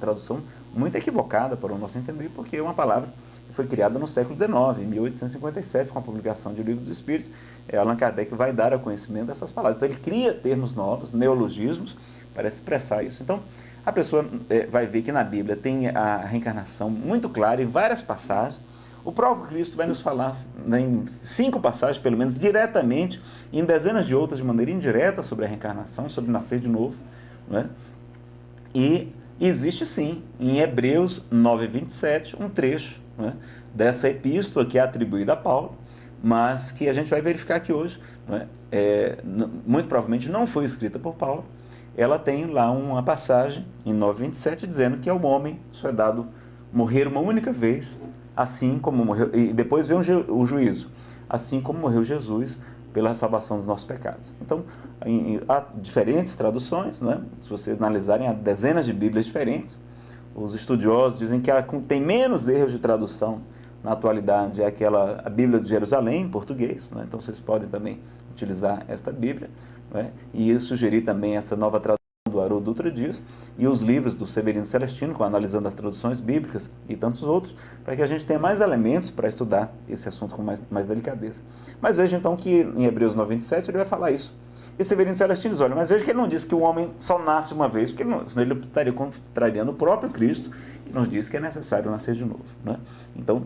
tradução muito equivocada para o nosso entender, porque é uma palavra que foi criada no século XIX, em 1857, com a publicação de Livro dos Espíritos. Allan Kardec vai dar a conhecimento dessas palavras. Então ele cria termos novos, neologismos, para expressar isso. Então a pessoa vai ver que na Bíblia tem a reencarnação muito clara em várias passagens. O próprio Cristo vai nos falar em 5 passagens, pelo menos, diretamente, e em dezenas de outras de maneira indireta sobre a reencarnação, sobre nascer de novo. Né? E existe sim, em Hebreus 9:27, um trecho, né, dessa epístola que é atribuída a Paulo, mas que a gente vai verificar aqui hoje, né, muito provavelmente não foi escrita por Paulo. Ela tem lá uma passagem em 9:27 dizendo que ao homem só é dado morrer uma única vez, assim como morreu, e depois vem o juízo, assim como morreu Jesus pela salvação dos nossos pecados. Então, há diferentes traduções, né? Se vocês analisarem, há dezenas de Bíblias diferentes. Os estudiosos dizem que tem menos erros de tradução na atualidade, é a Bíblia de Jerusalém, em português, né? Então vocês podem também utilizar esta Bíblia, né? E sugerir também essa nova tradução do Haroldo Dutra Dias e os livros do Severino Celestino, analisando as traduções bíblicas e tantos outros, para que a gente tenha mais elementos para estudar esse assunto com mais delicadeza. Mas veja então que em Hebreus 9:27 ele vai falar isso. E Severino Celestino diz, olha, mas veja que ele não diz que o homem só nasce uma vez, porque senão ele estaria contrariando o próprio Cristo, que nos diz que é necessário nascer de novo. Né? Então,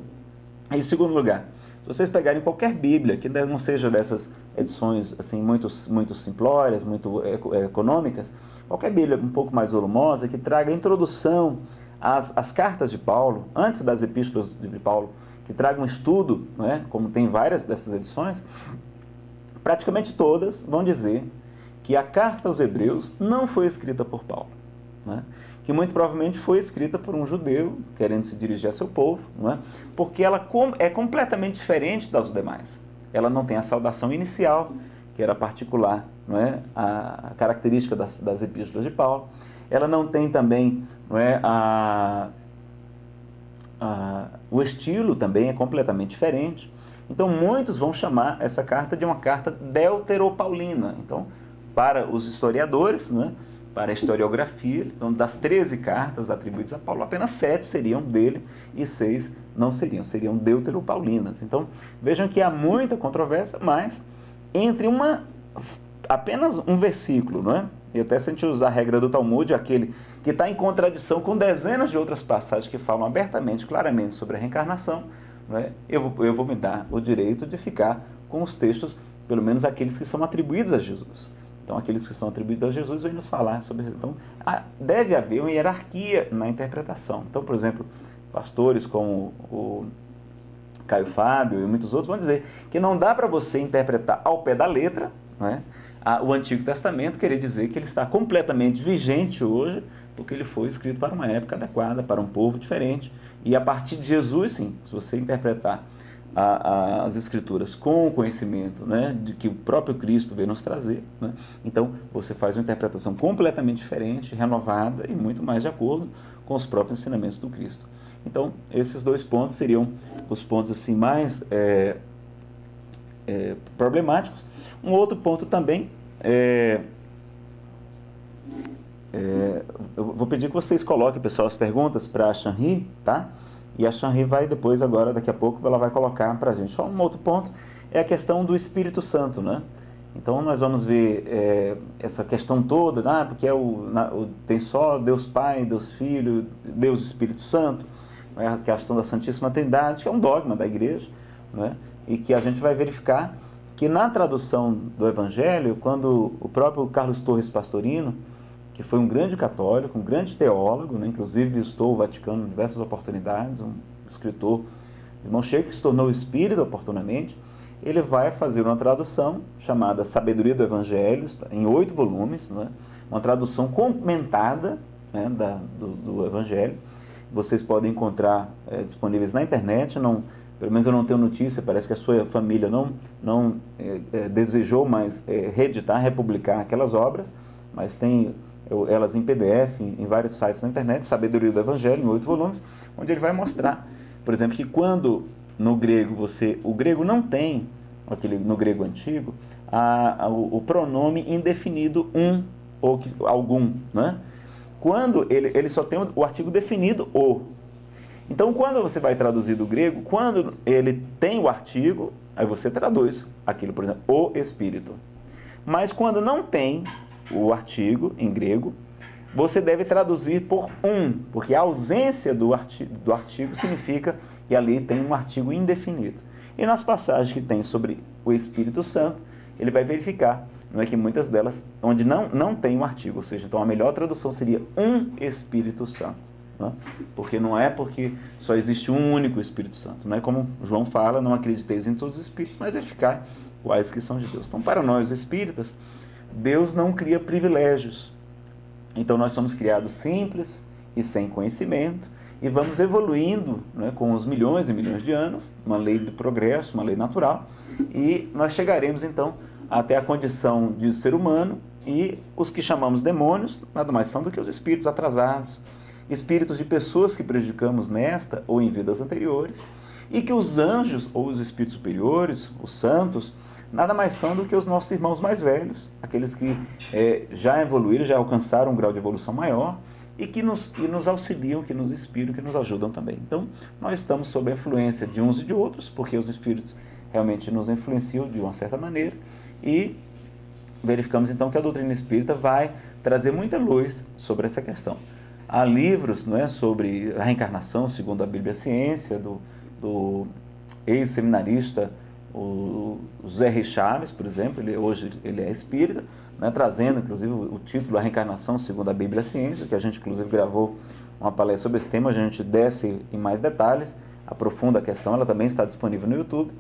em segundo lugar, se vocês pegarem qualquer Bíblia, que não seja dessas edições assim, muito simplórias, muito econômicas, qualquer Bíblia um pouco mais volumosa, que traga introdução às cartas de Paulo, antes das epístolas de Paulo, que traga um estudo, né, como tem várias dessas edições, praticamente todas vão dizer que a carta aos Hebreus não foi escrita por Paulo, né? Que muito provavelmente foi escrita por um judeu querendo se dirigir a seu povo, não é? Porque ela é completamente diferente das demais. Ela não tem a saudação inicial, que era particular, não é? A característica das epístolas de Paulo. Ela não tem também, não é? O estilo também é completamente diferente. Então muitos vão chamar essa carta de uma carta deuteropaulina. Então, para os historiadores, né, para a historiografia, então, das 13 cartas atribuídas a Paulo, apenas 7 seriam dele e 6 não seriam deuteropaulinas. Então, vejam que há muita controvérsia, mas entre apenas um versículo, não é? E até se a gente usar a regra do Talmud, aquele que está em contradição com dezenas de outras passagens que falam abertamente, claramente sobre a reencarnação, não é? Eu vou me dar o direito de ficar com os textos, pelo menos aqueles que são atribuídos a Jesus. Então, aqueles que são atribuídos a Jesus vêm nos falar sobre isso. Então, deve haver uma hierarquia na interpretação. Então, por exemplo, pastores como o Caio Fábio e muitos outros vão dizer que não dá para você interpretar ao pé da letra, não é? O Antigo Testamento, querer dizer que ele está completamente vigente hoje, porque ele foi escrito para uma época adequada, para um povo diferente. E a partir de Jesus, sim, se você interpretar as Escrituras com o conhecimento, né, de que o próprio Cristo veio nos trazer, né, então você faz uma interpretação completamente diferente, renovada e muito mais de acordo com os próprios ensinamentos do Cristo. Então, esses dois pontos seriam os pontos assim, mais problemáticos. Um outro ponto também eu vou pedir que vocês coloquem, pessoal, as perguntas para a Shanri, tá? E a Shanri vai depois, agora, daqui a pouco, ela vai colocar para a gente. Só um outro ponto é a questão do Espírito Santo, né? Então nós vamos ver essa questão toda, porque tem só Deus Pai, Deus Filho, Deus Espírito Santo, né? A questão da Santíssima Trindade, que é um dogma da igreja, né? E que a gente vai verificar que na tradução do Evangelho, quando o próprio Carlos Torres Pastorino, que foi um grande católico, um grande teólogo, né? Inclusive visitou o Vaticano em diversas oportunidades, um escritor de mão cheia que se tornou espírita oportunamente, ele vai fazer uma tradução chamada Sabedoria do Evangelho, em 8 volumes, né? Uma tradução comentada, né, do Evangelho. Vocês podem encontrar disponíveis na internet, pelo menos eu não tenho notícia, parece que a sua família não desejou mais reeditar, republicar aquelas obras, mas tem elas em PDF, em vários sites na internet, Sabedoria do Evangelho, em 8 volumes, onde ele vai mostrar, por exemplo, que quando no grego o grego não tem, no grego antigo, o pronome indefinido ou algum, né? Quando ele só tem o artigo definido o. Então, quando você vai traduzir do grego, quando ele tem o artigo, aí você traduz aquilo, por exemplo, o Espírito. Mas quando não tem o artigo em grego, você deve traduzir por porque a ausência do artigo significa que ali tem um artigo indefinido. E nas passagens que tem sobre o Espírito Santo, ele vai verificar, não é, que muitas delas, onde não tem um artigo, ou seja, então a melhor tradução seria Espírito Santo. Né? Porque não é porque só existe um único Espírito Santo. Não é como João fala, não acrediteis em todos os Espíritos, mas verificai quais que são de Deus. Então, para nós espíritas, Deus não cria privilégios. Então nós somos criados simples e sem conhecimento e vamos evoluindo, né, com os milhões e milhões de anos, uma lei do progresso, uma lei natural, e nós chegaremos então até a condição de ser humano, e os que chamamos demônios nada mais são do que os espíritos atrasados, espíritos de pessoas que prejudicamos nesta ou em vidas anteriores, e que os anjos ou os espíritos superiores, os santos, nada mais são do que os nossos irmãos mais velhos, aqueles que já evoluíram, já alcançaram um grau de evolução maior e que nos auxiliam, que nos inspiram, que nos ajudam também. Então, nós estamos sob a influência de uns e de outros, porque os espíritos realmente nos influenciam de uma certa maneira, e verificamos então que a doutrina espírita vai trazer muita luz sobre essa questão. Há livros, não é, sobre a reencarnação, segundo a Bíblia Ciência, do ex-seminarista o Zé R. Chaves, por exemplo, hoje ele é espírita, né, trazendo inclusive o título A Reencarnação segundo a Bíblia Ciência, que a gente inclusive gravou uma palestra sobre esse tema, a gente desce em mais detalhes, aprofunda a questão, ela também está disponível no YouTube,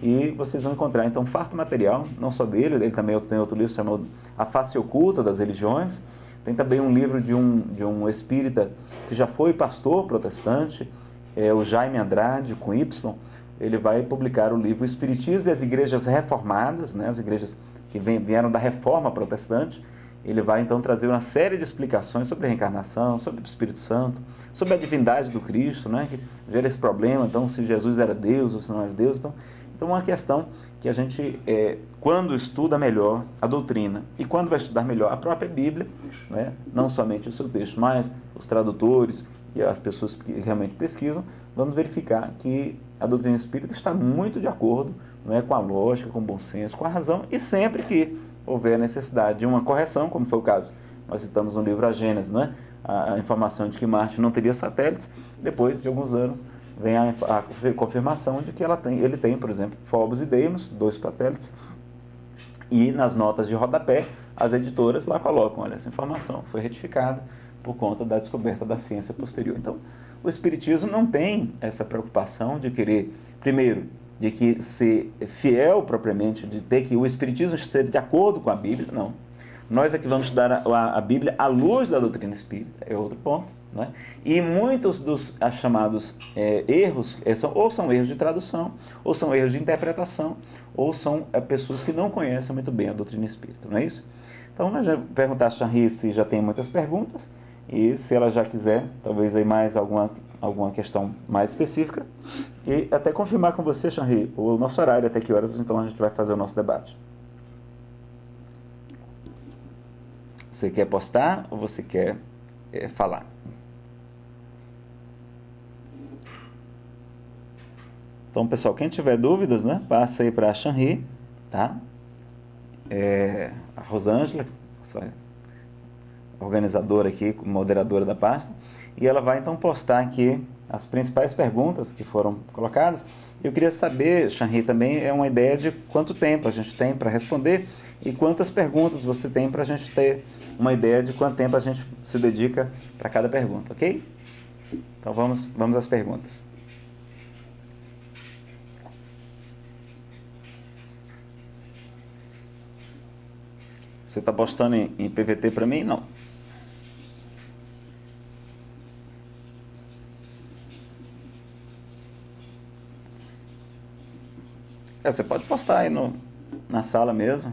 e vocês vão encontrar então farto material, não só dele, ele também tem outro livro chamado A Face Oculta das Religiões, tem também um livro de um espírita que já foi pastor protestante, o Jaime Andrade, com Y. Ele vai publicar o livro Espiritismo e as Igrejas Reformadas, né, as igrejas que vieram da Reforma Protestante. Ele vai então trazer uma série de explicações sobre a reencarnação, sobre o Espírito Santo, sobre a divindade do Cristo, né, que gera esse problema, então, se Jesus era Deus ou se não era Deus. Então uma questão que a gente, quando estuda melhor a doutrina e quando vai estudar melhor a própria Bíblia, né, não somente o seu texto, mas os tradutores e as pessoas que realmente pesquisam, vamos verificar que a doutrina espírita está muito de acordo, não é, com a lógica, com o bom senso, com a razão, e sempre que houver necessidade de uma correção, como foi o caso, nós citamos no livro A Gênese, não é? A informação de que Marte não teria satélites, depois de alguns anos vem a confirmação de que ele tem, por exemplo, Phobos e Deimos, 2 satélites, e nas notas de rodapé, as editoras lá colocam, olha, essa informação foi retificada por conta da descoberta da ciência posterior. Então, o Espiritismo não tem essa preocupação de querer, primeiro, de que ser fiel propriamente, de ter que o Espiritismo ser de acordo com a Bíblia, não. Nós é que vamos estudar a Bíblia à luz da doutrina espírita, é outro ponto, né? E muitos dos chamados erros, ou são erros de tradução, ou são erros de interpretação, ou são pessoas que não conhecem muito bem a doutrina espírita, não é isso? Então, nós já perguntar a Chanri se já tem muitas perguntas, e se ela já quiser, talvez aí mais alguma questão mais específica, e até confirmar com você, Chanri, o nosso horário, até que horas então a gente vai fazer o nosso debate. Você quer postar ou você quer falar? Então, pessoal, quem tiver dúvidas, né, passa aí para a Chanri, tá? a Rosângela, organizadora aqui, moderadora da pasta, e ela vai então postar aqui as principais perguntas que foram colocadas. Eu queria saber, Shanri, também é uma ideia de quanto tempo a gente tem para responder e quantas perguntas você tem para a gente ter uma ideia de quanto tempo a gente se dedica para cada pergunta, ok? Então vamos às perguntas. Você está postando em PVT para mim? Não. Você pode postar aí na sala mesmo.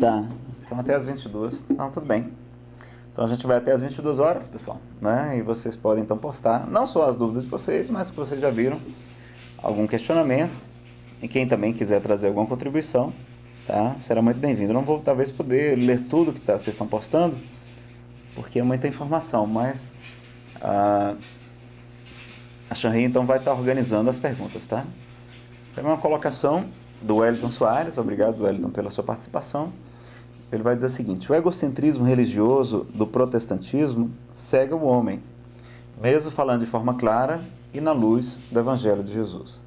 Tá, então até as 22. Não, tudo bem. Então a gente vai até as 22 horas, pessoal, né? E vocês podem então postar, não só as dúvidas de vocês, mas que vocês já viram, algum questionamento. E quem também quiser trazer alguma contribuição, tá? Será muito bem-vindo. Eu não vou talvez poder ler tudo que vocês estão postando, porque é muita informação, mas a Shanri então vai estar organizando as perguntas, tá? Tem uma colocação do Wellington Soares, obrigado Wellington pela sua participação. Ele vai dizer o seguinte: o egocentrismo religioso do protestantismo cega o homem, mesmo falando de forma clara e na luz do Evangelho de Jesus.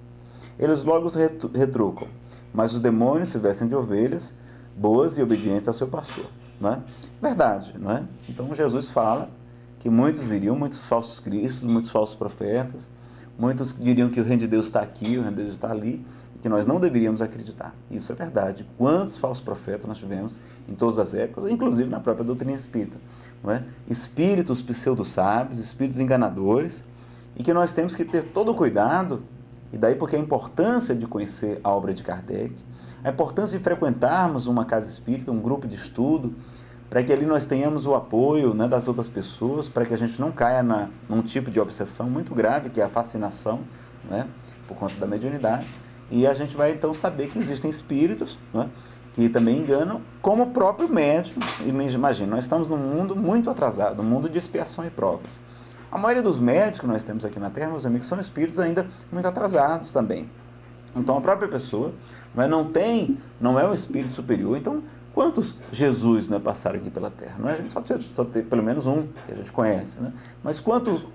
Eles logo retrucam, mas os demônios se vestem de ovelhas, boas e obedientes ao seu pastor. Não é? Verdade, não é? Então Jesus fala que muitos viriam, muitos falsos cristos, muitos falsos profetas, muitos diriam que o reino de Deus está aqui, o reino de Deus está ali, e que nós não deveríamos acreditar. Isso é verdade. Quantos falsos profetas nós tivemos em todas as épocas, inclusive na própria doutrina espírita. Não é? Espíritos pseudo-sábios, espíritos enganadores, e que nós temos que ter todo o cuidado, e daí porque a importância de conhecer a obra de Kardec, a importância de frequentarmos uma casa espírita, um grupo de estudo, para que ali nós tenhamos o apoio, né, das outras pessoas, para que a gente não caia num tipo de obsessão muito grave, que é a fascinação, né, por conta da mediunidade. E a gente vai então saber que existem espíritos, né, que também enganam, como o próprio médium. Imagina, nós estamos num mundo muito atrasado, um mundo de expiação e provas. A maioria dos médicos que nós temos aqui na Terra, meus amigos, são espíritos ainda muito atrasados também. Então a própria pessoa não é um espírito superior. Então, quantos Jesus, né, passaram aqui pela Terra? Não é? A gente só tem pelo menos um que a gente conhece, né? Mas quantos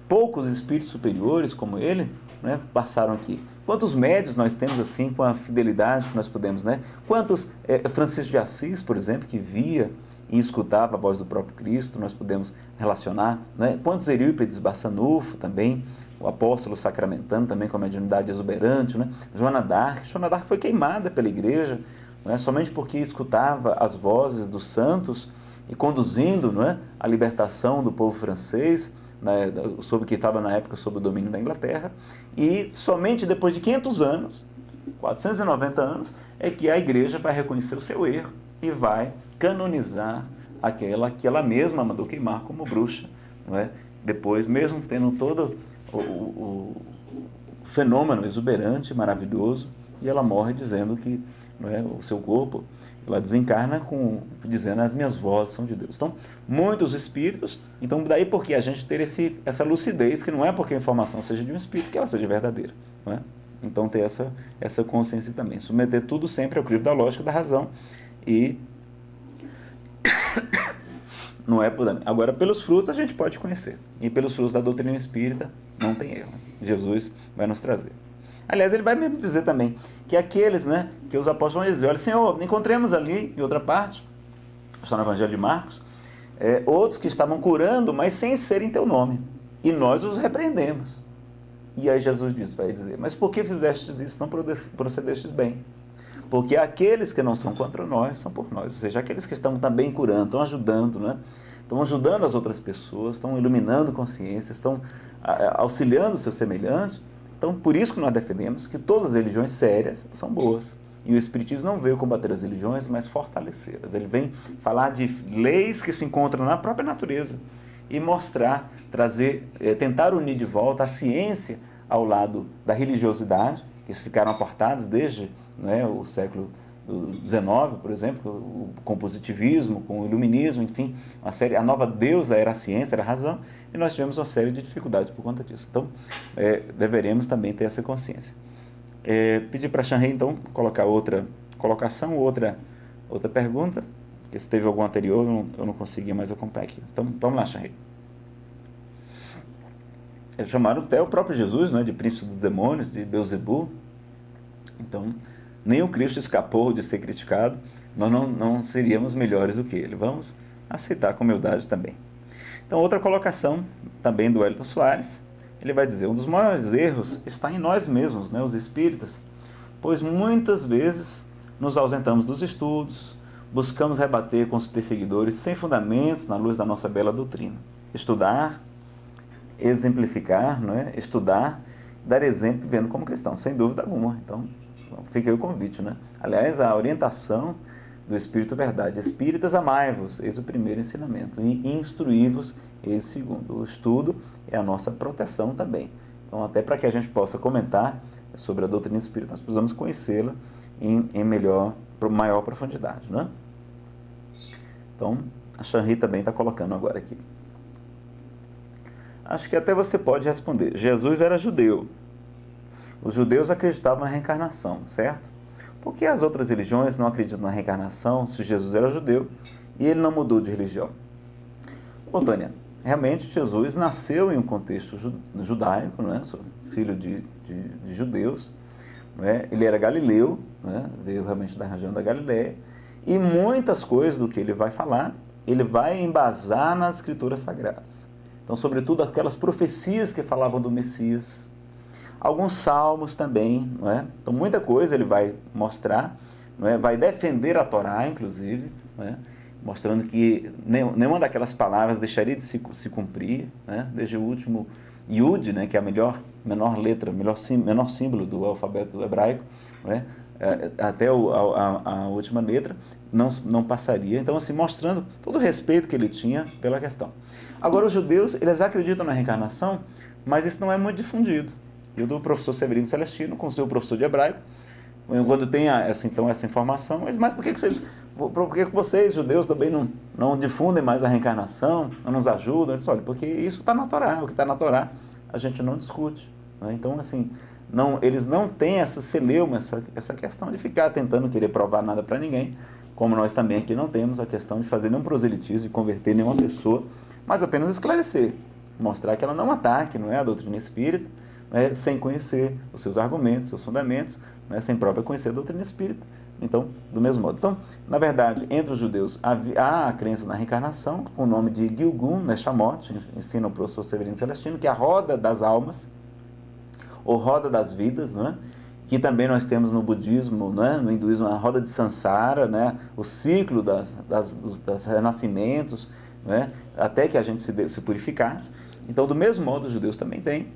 poucos espíritos superiores como ele, né, passaram aqui? Quantos médios nós temos assim com a fidelidade que nós podemos, né? Quantos Francisco de Assis, por exemplo, que via e escutava a voz do próprio Cristo, nós podemos relacionar, né? Quantos Eurípides Bassanufo também, o apóstolo sacramentano também com a mediunidade exuberante, né? Joana d'Arc foi queimada pela igreja, não é? Somente porque escutava as vozes dos santos e conduzindo, não é, a libertação do povo francês, né, sobre que estava na época sob o domínio da Inglaterra, e somente depois de 500 anos, 490 anos, é que a igreja vai reconhecer o seu erro e vai canonizar aquela que ela mesma mandou queimar como bruxa, não é? Depois, mesmo tendo todo o fenômeno exuberante, maravilhoso, e ela morre dizendo que, não é, o seu corpo, ela desencarna dizendo: as minhas vozes são de Deus. Então, muitos espíritos, então daí porque a gente ter essa lucidez, que não é porque a informação seja de um espírito que ela seja verdadeira, não é? Então ter essa consciência também, submeter tudo sempre ao crivo da lógica, da razão, e não é por... Agora, pelos frutos a gente pode conhecer, e pelos frutos da doutrina espírita não tem erro. Jesus vai nos trazer. Aliás, ele vai mesmo dizer também que aqueles, né, que os apóstolos vão dizer: olha, Senhor, encontremos ali, em outra parte, está no Evangelho de Marcos, outros que estavam curando, mas sem ser em teu nome, e nós os repreendemos. E aí Jesus vai dizer: mas por que fizestes isso? Não procedestes bem. Porque aqueles que não são contra nós, são por nós. Ou seja, aqueles que estão também curando, estão ajudando, né? Estão ajudando as outras pessoas, estão iluminando consciências, estão auxiliando os seus semelhantes. Então, por isso que nós defendemos que todas as religiões sérias são boas. E o Espiritismo não veio combater as religiões, mas fortalecê-las. Ele vem falar de leis que se encontram na própria natureza e mostrar, trazer, tentar unir de volta a ciência ao lado da religiosidade, que ficaram apartados desde, né, o século XIX, por exemplo, com o positivismo, com o iluminismo, enfim, a nova deusa era a ciência, era a razão, e nós tivemos uma série de dificuldades por conta disso. Então, deveremos também ter essa consciência. Pedir para a Shanrei, então, colocar outra colocação, outra pergunta, porque se teve algum anterior, eu não consegui mais acompanhar aqui. Então, vamos lá, Shanrei. Chamaram até o próprio Jesus, né, de príncipe dos demônios, de Beelzebul. Então, nem o Cristo escapou de ser criticado, nós não seríamos melhores do que ele. Vamos aceitar com humildade também. Então, outra colocação, também do Wellington Soares, ele vai dizer: um dos maiores erros está em nós mesmos, né, os espíritas, pois muitas vezes nos ausentamos dos estudos, buscamos rebater com os perseguidores sem fundamentos na luz da nossa bela doutrina. Estudar, exemplificar, não é? Estudar, dar exemplo vivendo como cristão, sem dúvida alguma. Então, fica aí o convite, né? Aliás, a orientação do Espírito Verdade: Espíritas, amai-vos, eis o primeiro ensinamento, e instruí-vos, eis o segundo. O estudo é a nossa proteção também. Então, até para que a gente possa comentar sobre a doutrina espírita, nós precisamos conhecê-la em maior profundidade, né? Então, a Shanrei também está colocando agora aqui. Acho que até você pode responder. Jesus era judeu. Os judeus acreditavam na reencarnação, certo? Por que as outras religiões não acreditam na reencarnação se Jesus era judeu e ele não mudou de religião? Bom, Tânia, realmente Jesus nasceu em um contexto judaico, né? Filho de judeus, né? Ele era galileu, né? Veio realmente da região da Galileia, e muitas coisas do que ele vai falar, ele vai embasar nas escrituras sagradas. Então, sobretudo aquelas profecias que falavam do Messias, alguns salmos também, não é? Então, muita coisa ele vai mostrar, não é? Vai defender a Torá, inclusive, não é? Mostrando que nenhuma daquelas palavras deixaria de se cumprir, né? Desde o último Yud, né? Que é a menor letra, menor símbolo do alfabeto hebraico, não é? Até a última letra não passaria. Então, assim, mostrando todo o respeito que ele tinha pela questão. Agora, os judeus, eles acreditam na reencarnação, mas isso não é muito difundido. E o do professor Severino Celestino, com o seu professor de hebraico, quando tem essa informação, mas por que vocês, judeus, também não difundem mais a reencarnação, não nos ajudam? Eu disse: olha, porque isso está na Torá, o que está na Torá a gente não discute, né? Então, assim, eles não têm essa celeuma, essa questão de ficar tentando querer provar nada para ninguém, como nós também aqui não temos a questão de fazer nenhum proselitismo, de converter nenhuma pessoa, mas apenas esclarecer, mostrar que ela não ataque, não é, a doutrina espírita, sem conhecer os seus argumentos, seus fundamentos, sem própria conhecer a doutrina espírita. Então, do mesmo modo. Então, na verdade, entre os judeus há a crença na reencarnação, com o nome de Gilgul Neshamot, ensina o professor Severino Celestino, que é a roda das almas, ou roda das vidas, né? Que também nós temos no budismo, né? No hinduísmo, a roda de Sansara, né? O ciclo dos renascimentos, né? Até que a gente se purificasse. Então, do mesmo modo, os judeus também têm,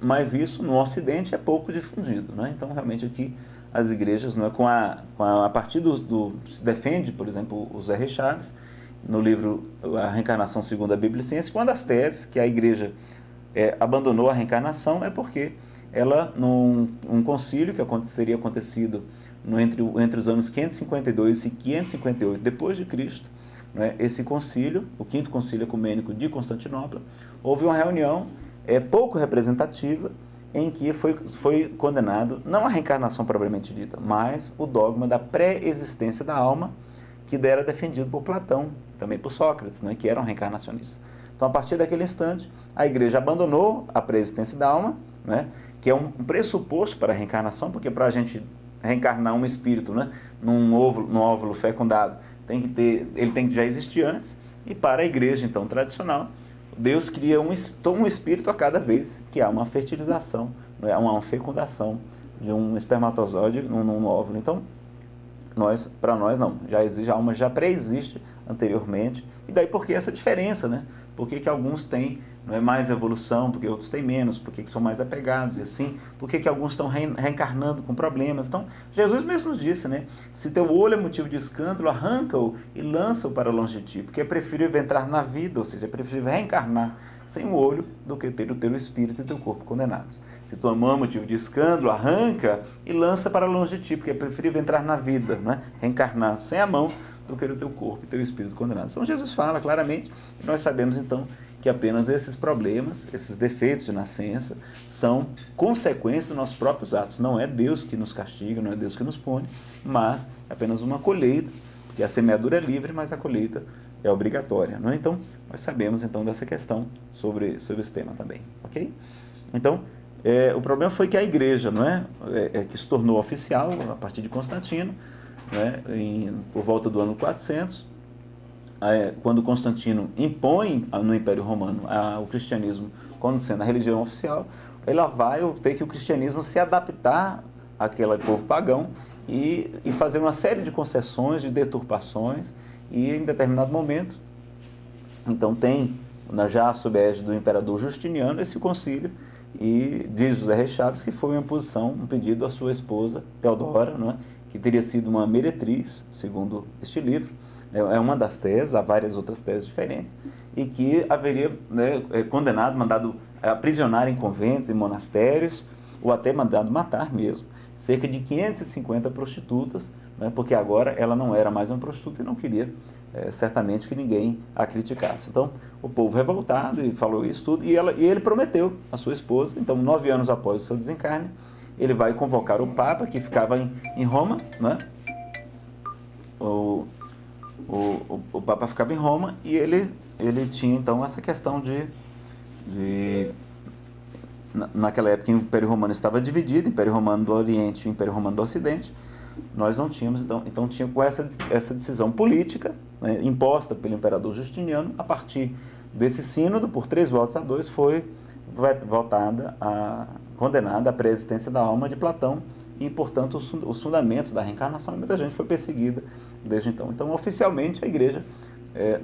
mas isso no Ocidente é pouco difundido, né? Então, realmente aqui as igrejas, né, a partir se defende, por exemplo, o Zé Rei Chaves, no livro A Reencarnação Segundo a Bíblia e Ciência, uma das teses que a igreja abandonou a reencarnação é porque ela, num concílio que teria acontecido entre os anos 552 e 558 depois de Cristo, né, esse concílio, o quinto concílio ecumênico de Constantinopla, houve uma reunião pouco representativa, em que foi condenado não a reencarnação propriamente dita, mas o dogma da pré-existência da alma, que era defendido por Platão, também por Sócrates, né, que eram reencarnacionistas. Então, a partir daquele instante, a igreja abandonou a pré-existência da alma, né, que é um pressuposto para a reencarnação, porque para a gente reencarnar um espírito, né, num óvulo fecundado, ele tem que já existir antes, e para a igreja, então, tradicional, Deus cria um espírito a cada vez que há uma fertilização, uma fecundação de um espermatozoide num óvulo. Então, para nós não, a alma já pré-existe anteriormente. E daí por que essa diferença, né? Por que alguns têm mais evolução, porque outros têm menos, por que são mais apegados e assim, por que alguns estão reencarnando com problemas. Então, Jesus mesmo nos disse, né? Se teu olho é motivo de escândalo, arranca-o e lança-o para longe de ti, porque é preferível entrar na vida, ou seja, é preferível reencarnar sem o olho do que ter o teu espírito e o teu corpo condenados. Se tua mão é motivo de escândalo, arranca e lança para longe de ti, porque é preferível entrar na vida, né? Reencarnar sem a mão do que o teu corpo e teu espírito condenados. Então, Jesus fala claramente, e nós sabemos então que apenas esses problemas, esses defeitos de nascença, são consequência dos nossos próprios atos. Não é Deus que nos castiga, não é Deus que nos pune, mas é apenas uma colheita, porque a semeadura é livre, mas a colheita é obrigatória. Não é? Então, nós sabemos então dessa questão sobre esse tema também. Ok? Então, o problema foi que a igreja, não é? Que se tornou oficial a partir de Constantino, né? Por volta do ano 400, quando Constantino impõe no Império Romano o cristianismo como sendo a religião oficial, ele vai ter que o cristianismo se adaptar àquele povo pagão e fazer uma série de concessões, de deturpações, e em determinado momento, então tem, já sob a égide do imperador Justiniano, esse concílio, e diz José Reis Chaves que foi uma imposição, um pedido à sua esposa, Teodora, não é? Que teria sido uma meretriz, segundo este livro, é uma das teses, há várias outras teses diferentes, e que haveria, né, condenado, mandado aprisionar em conventos, em monastérios, ou até mandado matar mesmo, cerca de 550 prostitutas, né, porque agora ela não era mais uma prostituta e não queria, certamente, que ninguém a criticasse. Então, o povo revoltado e falou isso tudo, e ele prometeu à sua esposa. Então, 9 anos após o seu desencarne, ele vai convocar o Papa, que ficava em Roma, né? O Papa ficava em Roma, e ele tinha então essa questão naquela época o Império Romano estava dividido, Império Romano do Oriente e Império Romano do Ocidente. Nós não tínhamos, então tinha com essa decisão política, né, imposta pelo imperador Justiniano. A partir desse sínodo, por 3 votos a 2, foi condenada a pré-existência da alma de Platão e, portanto, os fundamentos da reencarnação, e muita gente foi perseguida desde então. Então, oficialmente, a igreja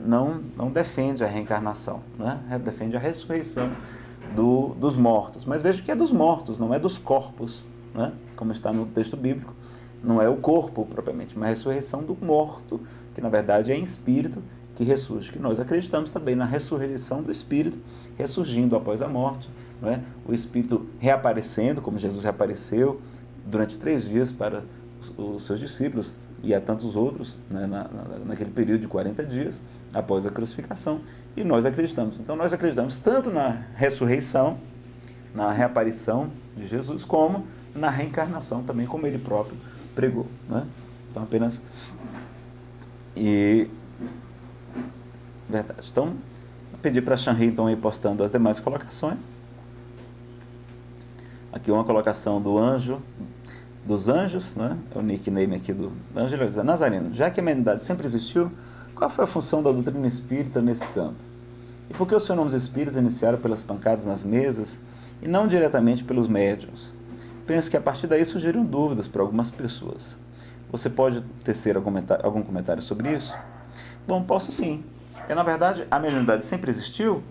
não defende a reencarnação, né? Defende a ressurreição dos mortos. Mas veja que é dos mortos, não é dos corpos, né? Como está no texto bíblico. Não é o corpo propriamente, mas a ressurreição do morto, que na verdade é em espírito que ressurge. Que nós acreditamos também na ressurreição do espírito, ressurgindo após a morte, não é? O espírito reaparecendo, como Jesus reapareceu durante 3 dias para os seus discípulos e a tantos outros, né, naquele período de 40 dias após a crucificação. E nós acreditamos. Então nós acreditamos tanto na ressurreição, na reaparição de Jesus, como na reencarnação também, como ele próprio pregou, né? Então apenas verdade. Então vou pedir para a Shanri então ir postando as demais colocações. Aqui uma colocação dos anjos, né? É o nickname aqui do anjo. Ele diz: Nazareno, já que a mediunidade sempre existiu, qual foi a função da doutrina espírita nesse campo? E por que os fenômenos espíritas iniciaram pelas pancadas nas mesas e não diretamente pelos médiuns? Penso que a partir daí surgiram dúvidas para algumas pessoas. Você pode tecer algum comentário sobre isso? Bom, posso sim. Na verdade, a mediunidade sempre existiu,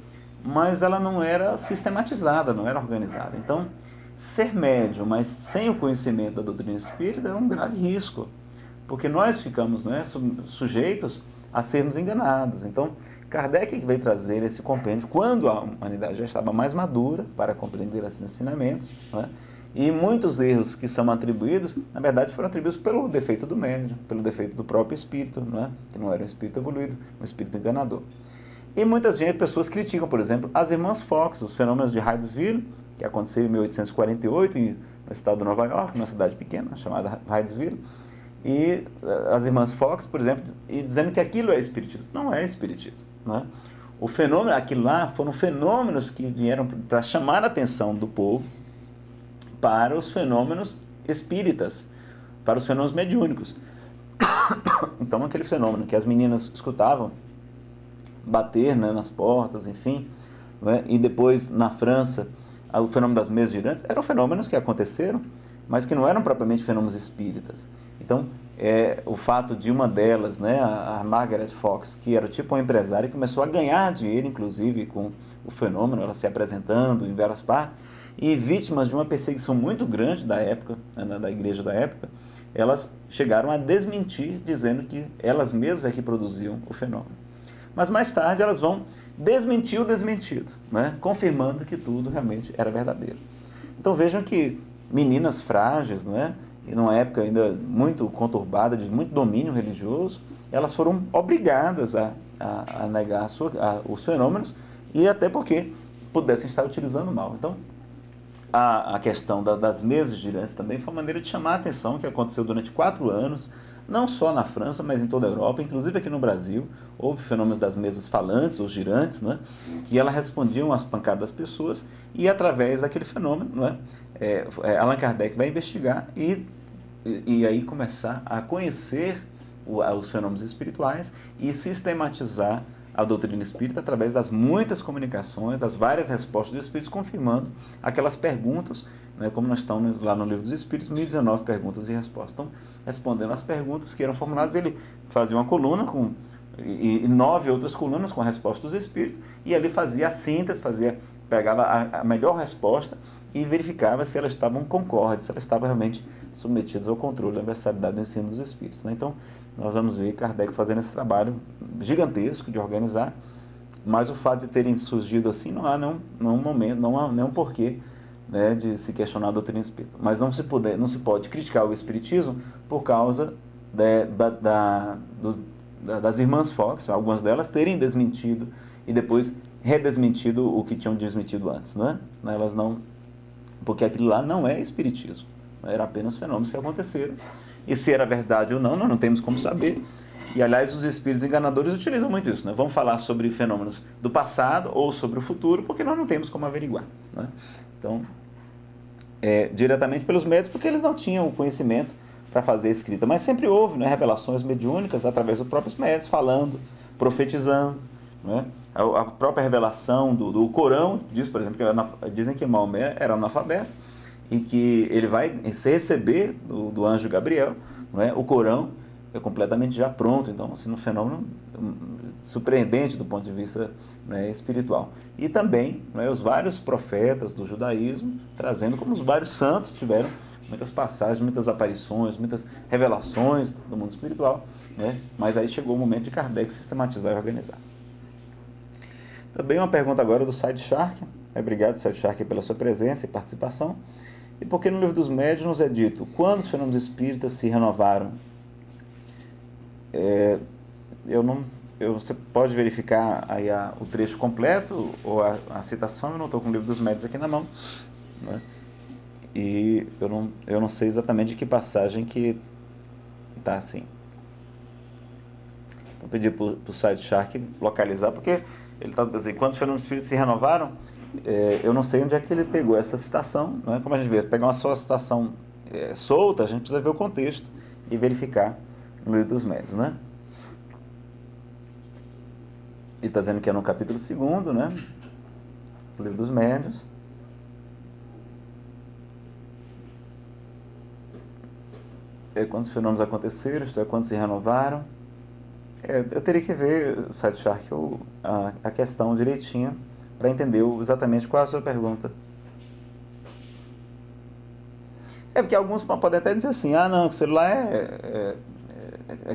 mas ela não era sistematizada, não era organizada. Então, ser médium, mas sem o conhecimento da doutrina espírita, é um grave risco, porque nós ficamos, né, sujeitos a sermos enganados. Então, Kardec veio trazer esse compêndio quando a humanidade já estava mais madura para compreender esses ensinamentos, né? E muitos erros que são atribuídos, na verdade, foram atribuídos pelo defeito do médium, pelo defeito do próprio espírito, né? Que não era um espírito evoluído, um espírito enganador. E muitas pessoas criticam, por exemplo, as irmãs Fox, os fenômenos de Hydesville, que aconteceu em 1848 no estado de Nova York, numa cidade pequena chamada Hydesville, e as irmãs Fox, por exemplo, dizendo que aquilo é espiritismo. Não é espiritismo, né? O fenômeno, aquilo lá, foram fenômenos que vieram para chamar a atenção do povo para os fenômenos espíritas, para os fenômenos mediúnicos. Então, aquele fenômeno que as meninas escutavam bater, né, nas portas, enfim, né, e depois na França, o fenômeno das mesas girantes, eram fenômenos que aconteceram, mas que não eram propriamente fenômenos espíritas. Então, o fato de uma delas, né, a Margaret Fox, que era tipo uma empresária, começou a ganhar dinheiro, inclusive, com o fenômeno, ela se apresentando em várias partes, e vítimas de uma perseguição muito grande da época, né, da igreja da época, elas chegaram a desmentir, dizendo que elas mesmas é que produziam o fenômeno. Mas mais tarde elas vão desmentir o desmentido, né, confirmando que tudo realmente era verdadeiro. Então vejam que meninas frágeis, não é? E numa época ainda muito conturbada, de muito domínio religioso, elas foram obrigadas a negar os fenômenos e até porque pudessem estar utilizando mal. Então, a questão das mesas girantes também foi uma maneira de chamar a atenção, que aconteceu durante 4 anos, não só na França, mas em toda a Europa, inclusive aqui no Brasil. Houve fenômenos das mesas falantes, ou girantes, não é? Que elas respondiam às pancadas das pessoas, e através daquele fenômeno, não é? Allan Kardec vai investigar e aí começar a conhecer os fenômenos espirituais e sistematizar a doutrina espírita através das muitas comunicações, das várias respostas dos espíritos, confirmando aquelas perguntas, né, como nós estamos lá no Livro dos Espíritos, 1019 perguntas e respostas. Então, respondendo às perguntas que eram formuladas, ele fazia uma coluna e 9 outras colunas com a resposta dos espíritos, e ali fazia a síntese, pegava a melhor resposta e verificava se elas estavam concordes, se elas estavam realmente submetidas ao controle da universalidade do ensino dos espíritos, né? Então, nós vamos ver Kardec fazendo esse trabalho gigantesco de organizar, mas o fato de terem surgido assim não há nenhum momento, não há nenhum porquê, né, de se questionar a doutrina espírita. Mas não se pode criticar o espiritismo por causa das irmãs Fox, algumas delas terem desmentido e depois redesmentido o que tinham desmentido antes, né? Elas não, porque aquilo lá não é espiritismo, era apenas fenômenos que aconteceram, e se era verdade ou não, nós não temos como saber. E aliás, os espíritos enganadores utilizam muito isso, né? Vamos falar sobre fenômenos do passado ou sobre o futuro, porque nós não temos como averiguar, né? Então, diretamente pelos médios, porque eles não tinham o conhecimento para fazer a escrita, mas sempre houve, né, revelações mediúnicas através dos próprios médios, falando, profetizando, né? A própria revelação do Corão diz, por exemplo, que dizem que Maomé era analfabeto e que ele vai receber do anjo Gabriel, não é? O Corão é completamente já pronto. Então, assim, um fenômeno surpreendente do ponto de vista, né, espiritual. E também, né, os vários profetas do judaísmo, trazendo como os vários santos tiveram muitas passagens, muitas aparições, muitas revelações do mundo espiritual, né? Mas aí chegou o momento de Kardec sistematizar e organizar. Também uma pergunta agora do Side Shark. Obrigado, Side Shark, pela sua presença e participação. E por que no Livro dos Médiuns nos é dito quando os fenômenos espíritas se renovaram? Você pode verificar aí o trecho completo ou a citação. Eu não estou com o Livro dos Médiuns aqui na mão, né? E eu não sei exatamente de que passagem que está assim. Então, pedi para o Side Shark localizar, porque ele está dizendo quando os fenômenos espíritas se renovaram. Eu não sei onde é que ele pegou essa citação, não é? Como a gente vê, pegar uma só citação solta, a gente precisa ver o contexto e verificar no Livro dos Médiuns, né? Ele está dizendo que é no capítulo 2º, né, do Livro dos Médiuns. Quantos fenômenos aconteceram, isto é, quantos se renovaram. Eu teria que ver, Side Shark, a questão direitinho, para entender exatamente qual é a sua pergunta. Porque alguns podem até dizer assim, não, que aquilo lá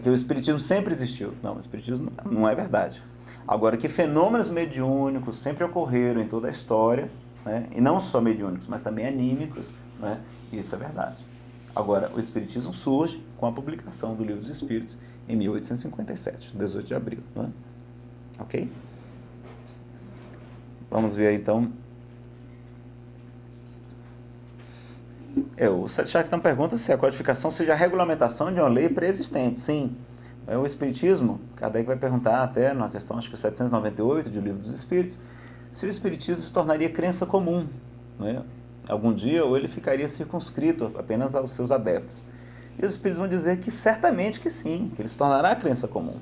que o espiritismo sempre existiu. Não, o espiritismo não é verdade. Agora, que fenômenos mediúnicos sempre ocorreram em toda a história, né? E não só mediúnicos, mas também anímicos, né? Isso é verdade. Agora, o espiritismo surge com a publicação do Livro dos Espíritos em 1857, 18 de abril, né? Ok? Vamos ver aí, então. O Sete Shark então pergunta se a codificação seja a regulamentação de uma lei pré-existente. Sim. O Espiritismo, Kardec vai perguntar até na questão, acho que 798 do Livro dos Espíritos, se o Espiritismo se tornaria crença comum, né, algum dia, ou ele ficaria circunscrito apenas aos seus adeptos. E os Espíritos vão dizer que certamente que sim, que ele se tornará crença comum.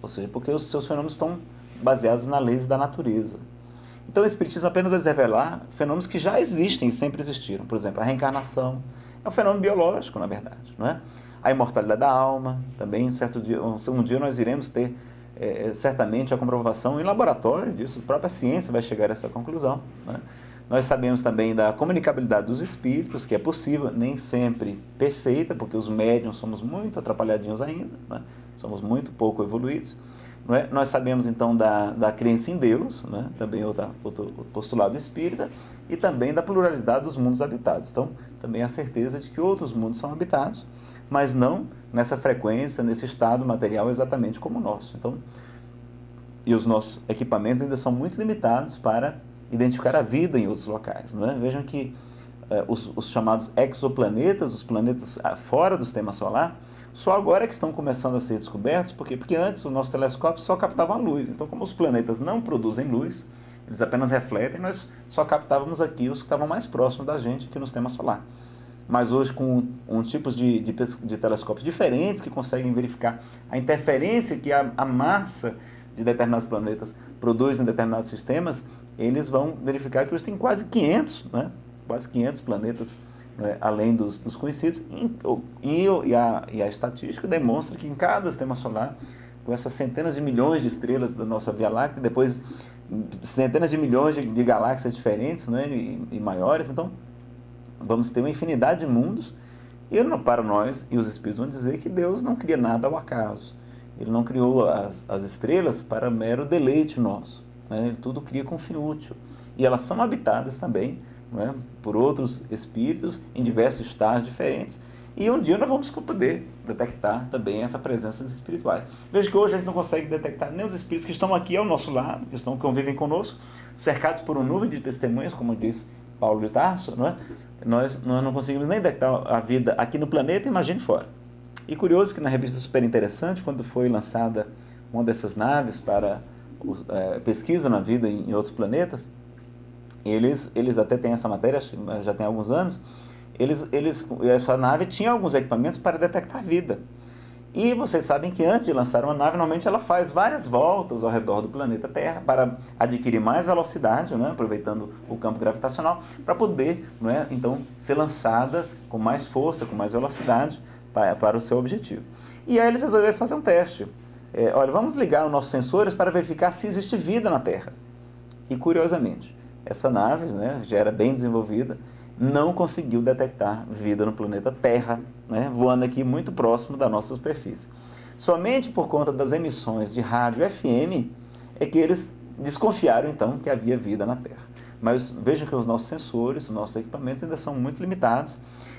Ou seja, porque os seus fenômenos estão baseados nas leis da natureza. Então o Espiritismo apenas vai revelar fenômenos que já existem e sempre existiram. Por exemplo, a reencarnação é um fenômeno biológico, na verdade, não é? A imortalidade da alma, também, um dia nós iremos ter certamente a comprovação em laboratório disso, a própria ciência vai chegar a essa conclusão, né? Nós sabemos também da comunicabilidade dos espíritos, que é possível, nem sempre perfeita, porque os médiuns somos muito atrapalhadinhos ainda, né? Somos muito pouco evoluídos. Não é? Nós sabemos então da crença em Deus, né? Também outro postulado espírita, e também da pluralidade dos mundos habitados. Então, também a certeza de que outros mundos são habitados, mas não nessa frequência, nesse estado material exatamente como o nosso. Então, e os nossos equipamentos ainda são muito limitados para identificar a vida em outros locais, não é? Vejam que os chamados exoplanetas, os planetas fora do sistema solar, só agora é que estão começando a ser descobertos. Por quê? Porque antes o nosso telescópio só captava a luz. Então, como os planetas não produzem luz, eles apenas refletem, nós só captávamos aqui os que estavam mais próximos da gente aqui no sistema solar. Mas hoje, com tipos de telescópios diferentes que conseguem verificar a interferência que a massa de determinados planetas produz em determinados sistemas, eles vão verificar que hoje tem quase 500, né? Quase 500 planetas, né, além dos conhecidos, e a estatística demonstra que em cada sistema solar, com essas centenas de milhões de estrelas da nossa Via Láctea, depois centenas de milhões de galáxias diferentes, né, e maiores, então vamos ter uma infinidade de mundos, e para nós, e os Espíritos vão dizer que Deus não cria nada ao acaso. Ele não criou as estrelas para mero deleite nosso, né? Ele tudo cria com fim útil. E elas são habitadas também, não é, por outros espíritos em diversos estágios diferentes. E um dia nós vamos poder detectar também essa presença espirituais. Veja que hoje a gente não consegue detectar nem os espíritos que estão aqui ao nosso lado, que convivem conosco, cercados por uma nuvem de testemunhas, como diz Paulo de Tarso, não é? Nós não conseguimos nem detectar a vida aqui no planeta, imagine fora. E curioso que na revista Super Interessante, quando foi lançada uma dessas naves para pesquisa na vida em outros planetas, eles até têm essa matéria, já tem alguns anos, essa nave tinha alguns equipamentos para detectar vida. E vocês sabem que antes de lançar uma nave, normalmente ela faz várias voltas ao redor do planeta Terra para adquirir mais velocidade, né, aproveitando o campo gravitacional, para poder, não é, então, ser lançada com mais força, com mais velocidade para o seu objetivo. E aí eles resolveram fazer um teste. Olha, vamos ligar os nossos sensores para verificar se existe vida na Terra. E curiosamente, essa nave, né, já era bem desenvolvida, não conseguiu detectar vida no planeta Terra, né, voando aqui muito próximo da nossa superfície. Somente por conta das emissões de rádio FM é que eles desconfiaram então que havia vida na Terra. Mas vejam que os nossos sensores, os nossos equipamentos ainda são muito limitados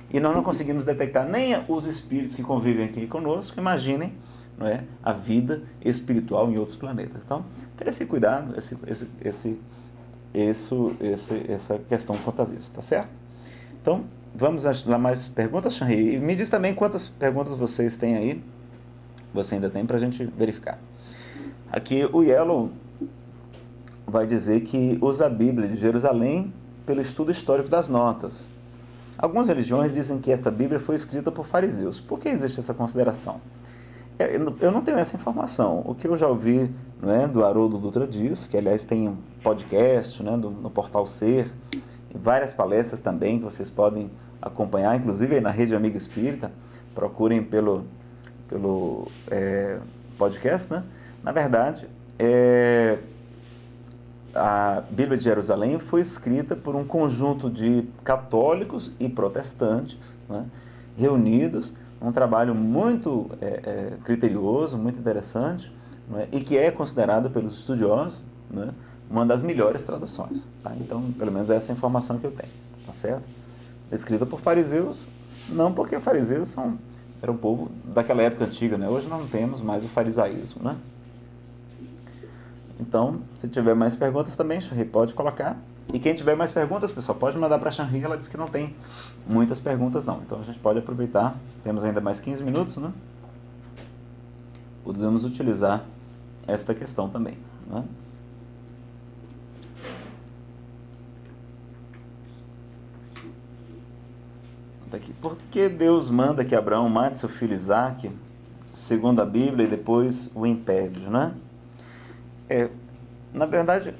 e nós não conseguimos detectar nem os espíritos que convivem aqui conosco. Imaginem, não é, a vida espiritual em outros planetas. Então, ter esse cuidado, essa questão quanto a isso, tá certo? Então, vamos lá mais perguntas, Chanri? E me diz também quantas perguntas vocês têm aí, você ainda tem, para a gente verificar. Aqui o Yellow vai dizer que usa a Bíblia de Jerusalém pelo estudo histórico das notas. Algumas religiões dizem que esta Bíblia foi escrita por fariseus. Por que existe essa consideração? Eu não tenho essa informação. O que eu já ouvi, não é, do Haroldo Dutra Dias, que aliás tem um podcast, né, no Portal Ser, e várias palestras também que vocês podem acompanhar, inclusive aí na Rede Amigo Espírita, procurem pelo podcast, né? Na verdade, a Bíblia de Jerusalém foi escrita por um conjunto de católicos e protestantes, né, reunidos, um trabalho muito criterioso, muito interessante, né, e que é considerado pelos estudiosos, né, uma das melhores traduções. Tá? Então, pelo menos essa é a informação que eu tenho, tá certo? Escrita por fariseus, não porque fariseus era um povo daquela época antiga, né? Hoje não temos mais o farisaísmo, né? Então, se tiver mais perguntas também, Chanri, pode colocar. E quem tiver mais perguntas, pessoal, pode mandar para a Chanri, ela disse que não tem muitas perguntas não. Então a gente pode aproveitar, temos ainda mais 15 minutos, né? Podemos utilizar esta questão também, né? Aqui. Por que Deus manda que Abraão mate seu filho Isaque, segundo a Bíblia, e depois o impede, né? Na verdade,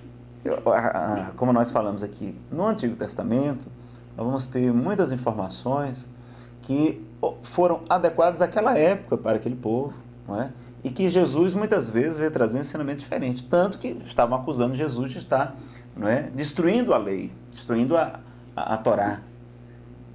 como nós falamos aqui, no Antigo Testamento, nós vamos ter muitas informações que foram adequadas àquela época para aquele povo, não é? E que Jesus muitas vezes veio trazer um ensinamento diferente, tanto que estavam acusando Jesus de estar, não é, destruindo a lei, destruindo a Torá.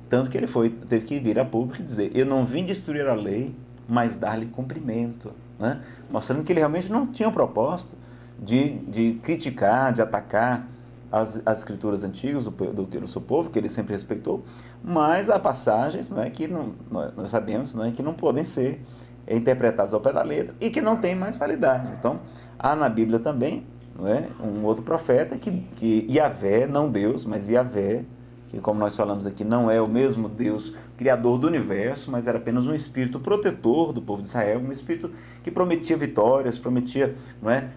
Tanto que ele teve que vir a público e dizer: eu não vim destruir a lei, mas dar-lhe cumprimento, né? Mostrando que ele realmente não tinha o propósito de criticar, de atacar as escrituras antigas do seu povo, que ele sempre respeitou, mas há passagens, não é, que nós sabemos, não é, que não podem ser interpretados ao pé da letra e que não têm mais validade. Então, há na Bíblia também, não é, um outro profeta que Yahvé, não Deus, mas Yahvé, que, como nós falamos aqui, não é o mesmo Deus criador do universo, mas era apenas um espírito protetor do povo de Israel, um espírito que prometia vitórias, prometia, não é,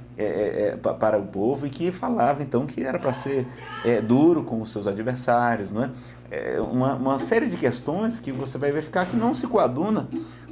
para o povo, e que falava então que era para ser duro com os seus adversários, não é? Uma série de questões que você vai verificar que não se coaduna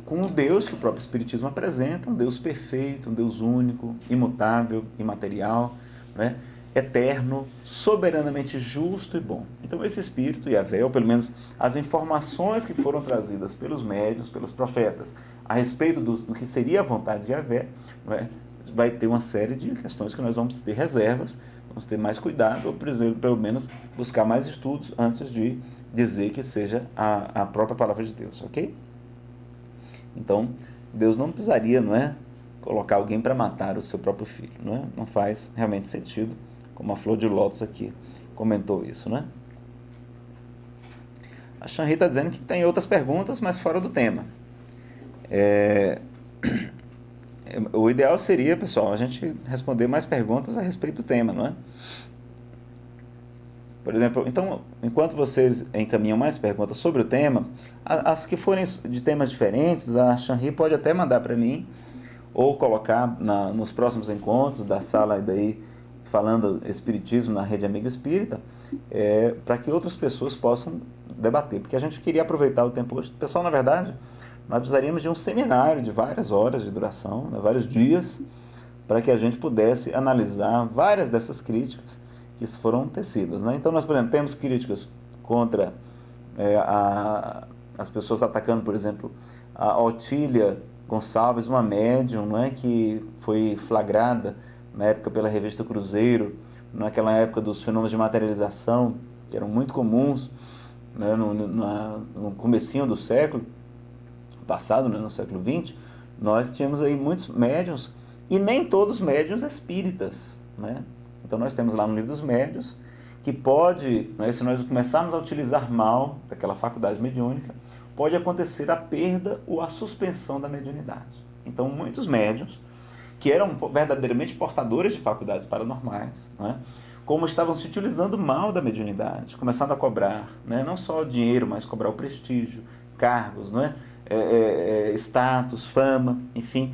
com o Deus que o próprio Espiritismo apresenta, um Deus perfeito, um Deus único, imutável, imaterial, não é? Eterno, soberanamente justo e bom. Então esse Espírito, Yahvé, ou pelo menos as informações que foram trazidas pelos médiuns, pelos profetas, a respeito do que seria a vontade de Yahvé, não é? Vai ter uma série de questões que nós vamos ter reservas, vamos ter mais cuidado, ou pelo menos buscar mais estudos antes de dizer que seja a própria palavra de Deus, ok? Então, Deus não precisaria, não é, colocar alguém para matar o seu próprio filho, não é? Não faz realmente sentido, como a Flor de Lótus aqui comentou isso, né? A Shanri está dizendo que tem outras perguntas, mas fora do tema. O ideal seria, pessoal, a gente responder mais perguntas a respeito do tema, não é? Por exemplo, então, enquanto vocês encaminham mais perguntas sobre o tema, as que forem de temas diferentes, a Shanri pode até mandar para mim, ou colocar nos próximos encontros da sala daí, falando Espiritismo na Rede Amigo Espírita, para que outras pessoas possam debater, porque a gente queria aproveitar o tempo hoje. Pessoal, na verdade, nós precisaríamos de um seminário de várias horas de duração, né, vários dias, para que a gente pudesse analisar várias dessas críticas que foram tecidas, né? Então, nós, por exemplo, temos críticas contra as pessoas atacando, por exemplo, a Otília Gonçalves, uma médium, não é, que foi flagrada na época pela revista Cruzeiro, naquela época dos fenômenos de materialização, que eram muito comuns, né, no comecinho do século passado, né, no século XX, nós tínhamos aí muitos médiuns, e nem todos médiuns espíritas, né? Então nós temos lá no Livro dos Médiuns, que pode, né, se nós começarmos a utilizar mal daquela faculdade mediúnica, pode acontecer a perda ou a suspensão da mediunidade. Então muitos médiuns, que eram verdadeiramente portadores de faculdades paranormais, né, como estavam se utilizando mal da mediunidade, começando a cobrar, né, não só dinheiro, mas cobrar o prestígio, cargos, né, status, fama, enfim,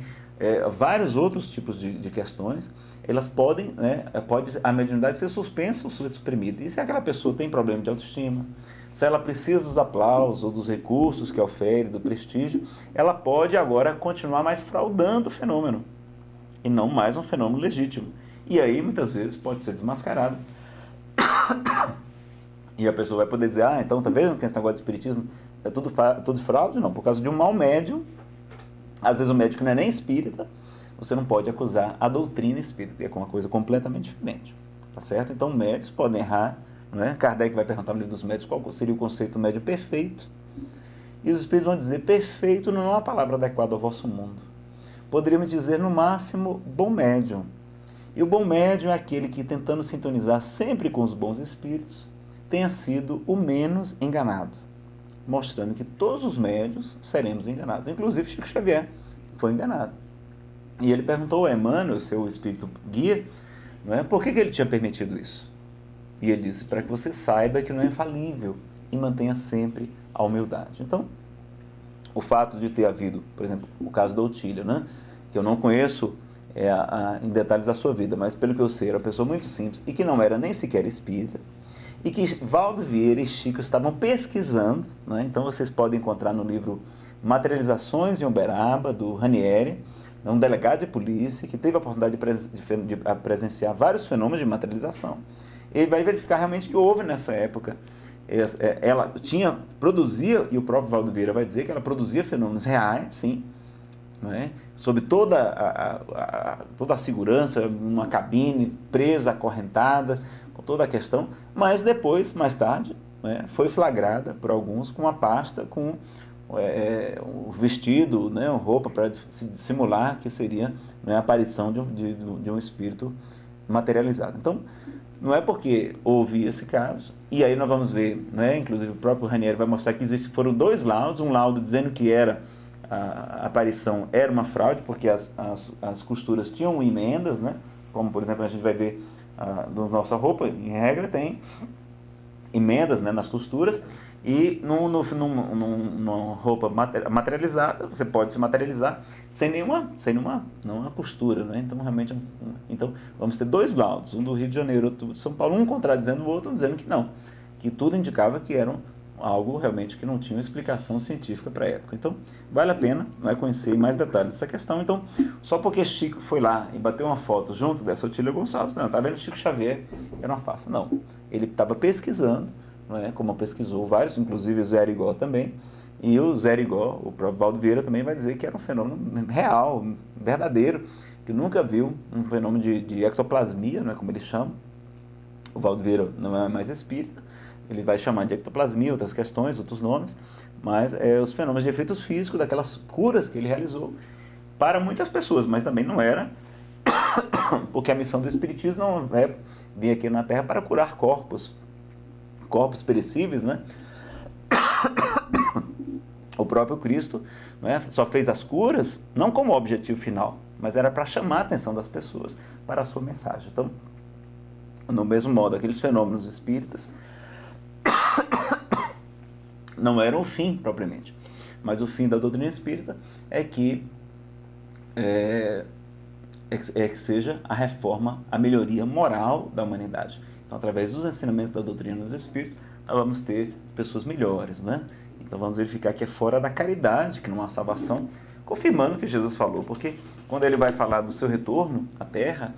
vários outros tipos de questões, elas podem, né, pode a mediunidade ser suspensa ou ser suprimida. E se aquela pessoa tem problema de autoestima, se ela precisa dos aplausos ou dos recursos que ofere, do prestígio, ela pode agora continuar mais fraudando o fenômeno, e não mais um fenômeno legítimo. E aí, muitas vezes, pode ser desmascarado. E a pessoa vai poder dizer, então, tá vendo que esse negócio de espiritismo é tudo fraude? Não, por causa de um mau médium, às vezes o médico não é nem espírita, você não pode acusar a doutrina espírita, que é uma coisa completamente diferente, tá certo? Então, médios podem errar, não é? Kardec vai perguntar no Livro dos Médios qual seria o conceito médio perfeito, e os espíritos vão dizer, perfeito não é uma palavra adequada ao vosso mundo. Poderíamos dizer, no máximo, bom médium. E o bom médium é aquele que, tentando sintonizar sempre com os bons espíritos, tenha sido o menos enganado, mostrando que todos os médiuns seremos enganados. Inclusive Chico Xavier foi enganado. E ele perguntou ao Emmanuel, seu espírito guia, não é, por que ele tinha permitido isso? E ele disse, para que você saiba que não é infalível e mantenha sempre a humildade. Então, o fato de ter havido, por exemplo, o caso da Otília, né, que eu não conheço em detalhes a sua vida, mas pelo que eu sei, era uma pessoa muito simples e que não era nem sequer espírita, e que Valdo Vieira e Chico estavam pesquisando, né, então vocês podem encontrar no livro Materializações em Uberaba, do Ranieri, um delegado de polícia que teve a oportunidade de presenciar vários fenômenos de materialização. Ele vai verificar realmente que houve nessa época, ela produzia, e o próprio Valdo Vieira vai dizer que ela produzia fenômenos reais, sim, né, sob toda a segurança, numa cabine presa, acorrentada, com toda a questão, mas depois, mais tarde, né, foi flagrada por alguns com uma pasta, com um vestido, né, uma roupa para simular que seria, né, a aparição de um espírito materializado. Então, não é porque houve esse caso, e aí nós vamos ver, né, inclusive o próprio Ranieri vai mostrar que foram dois laudos, um laudo dizendo que era a aparição era uma fraude, porque as costuras tinham emendas, né? Como, por exemplo, a gente vai ver na nossa roupa, em regra, tem emendas, né, nas costuras, e numa roupa materializada, você pode se materializar sem nenhuma costura, né? Então, realmente, então, vamos ter dois laudos, um do Rio de Janeiro, outro de São Paulo, um contradizendo o outro, dizendo que não, que tudo indicava que eram algo realmente que não tinha uma explicação científica para a época. Então, vale a pena, né, conhecer mais detalhes dessa questão. Então, só porque Chico foi lá e bateu uma foto junto dessa Otília Gonçalves, não, tá vendo Chico Xavier, era uma farsa. Não, ele estava pesquisando, né, como pesquisou vários, inclusive o Zé Arigó também, e o Zé Arigó, o próprio Valdo Vieira também vai dizer que era um fenômeno real, verdadeiro, que nunca viu um fenômeno de ectoplasmia, né, como ele chama. O Valdo Vieira não é mais espírita, ele vai chamar de ectoplasmia, outras questões, outros nomes, mas os fenômenos de efeitos físicos, daquelas curas que ele realizou para muitas pessoas, mas também não era, porque a missão do Espiritismo não é vir aqui na Terra para curar corpos perecíveis, né? O próprio Cristo, né, só fez as curas, não como objetivo final, mas era para chamar a atenção das pessoas para a sua mensagem. Então, no mesmo modo, aqueles fenômenos espíritas não eram o fim propriamente, mas o fim da doutrina espírita é que que seja a reforma, a melhoria moral da humanidade. Então, através dos ensinamentos da doutrina dos espíritos, nós vamos ter pessoas melhores, né? Então, vamos verificar que é fora da caridade, que não há salvação, confirmando o que Jesus falou, porque quando ele vai falar do seu retorno à Terra,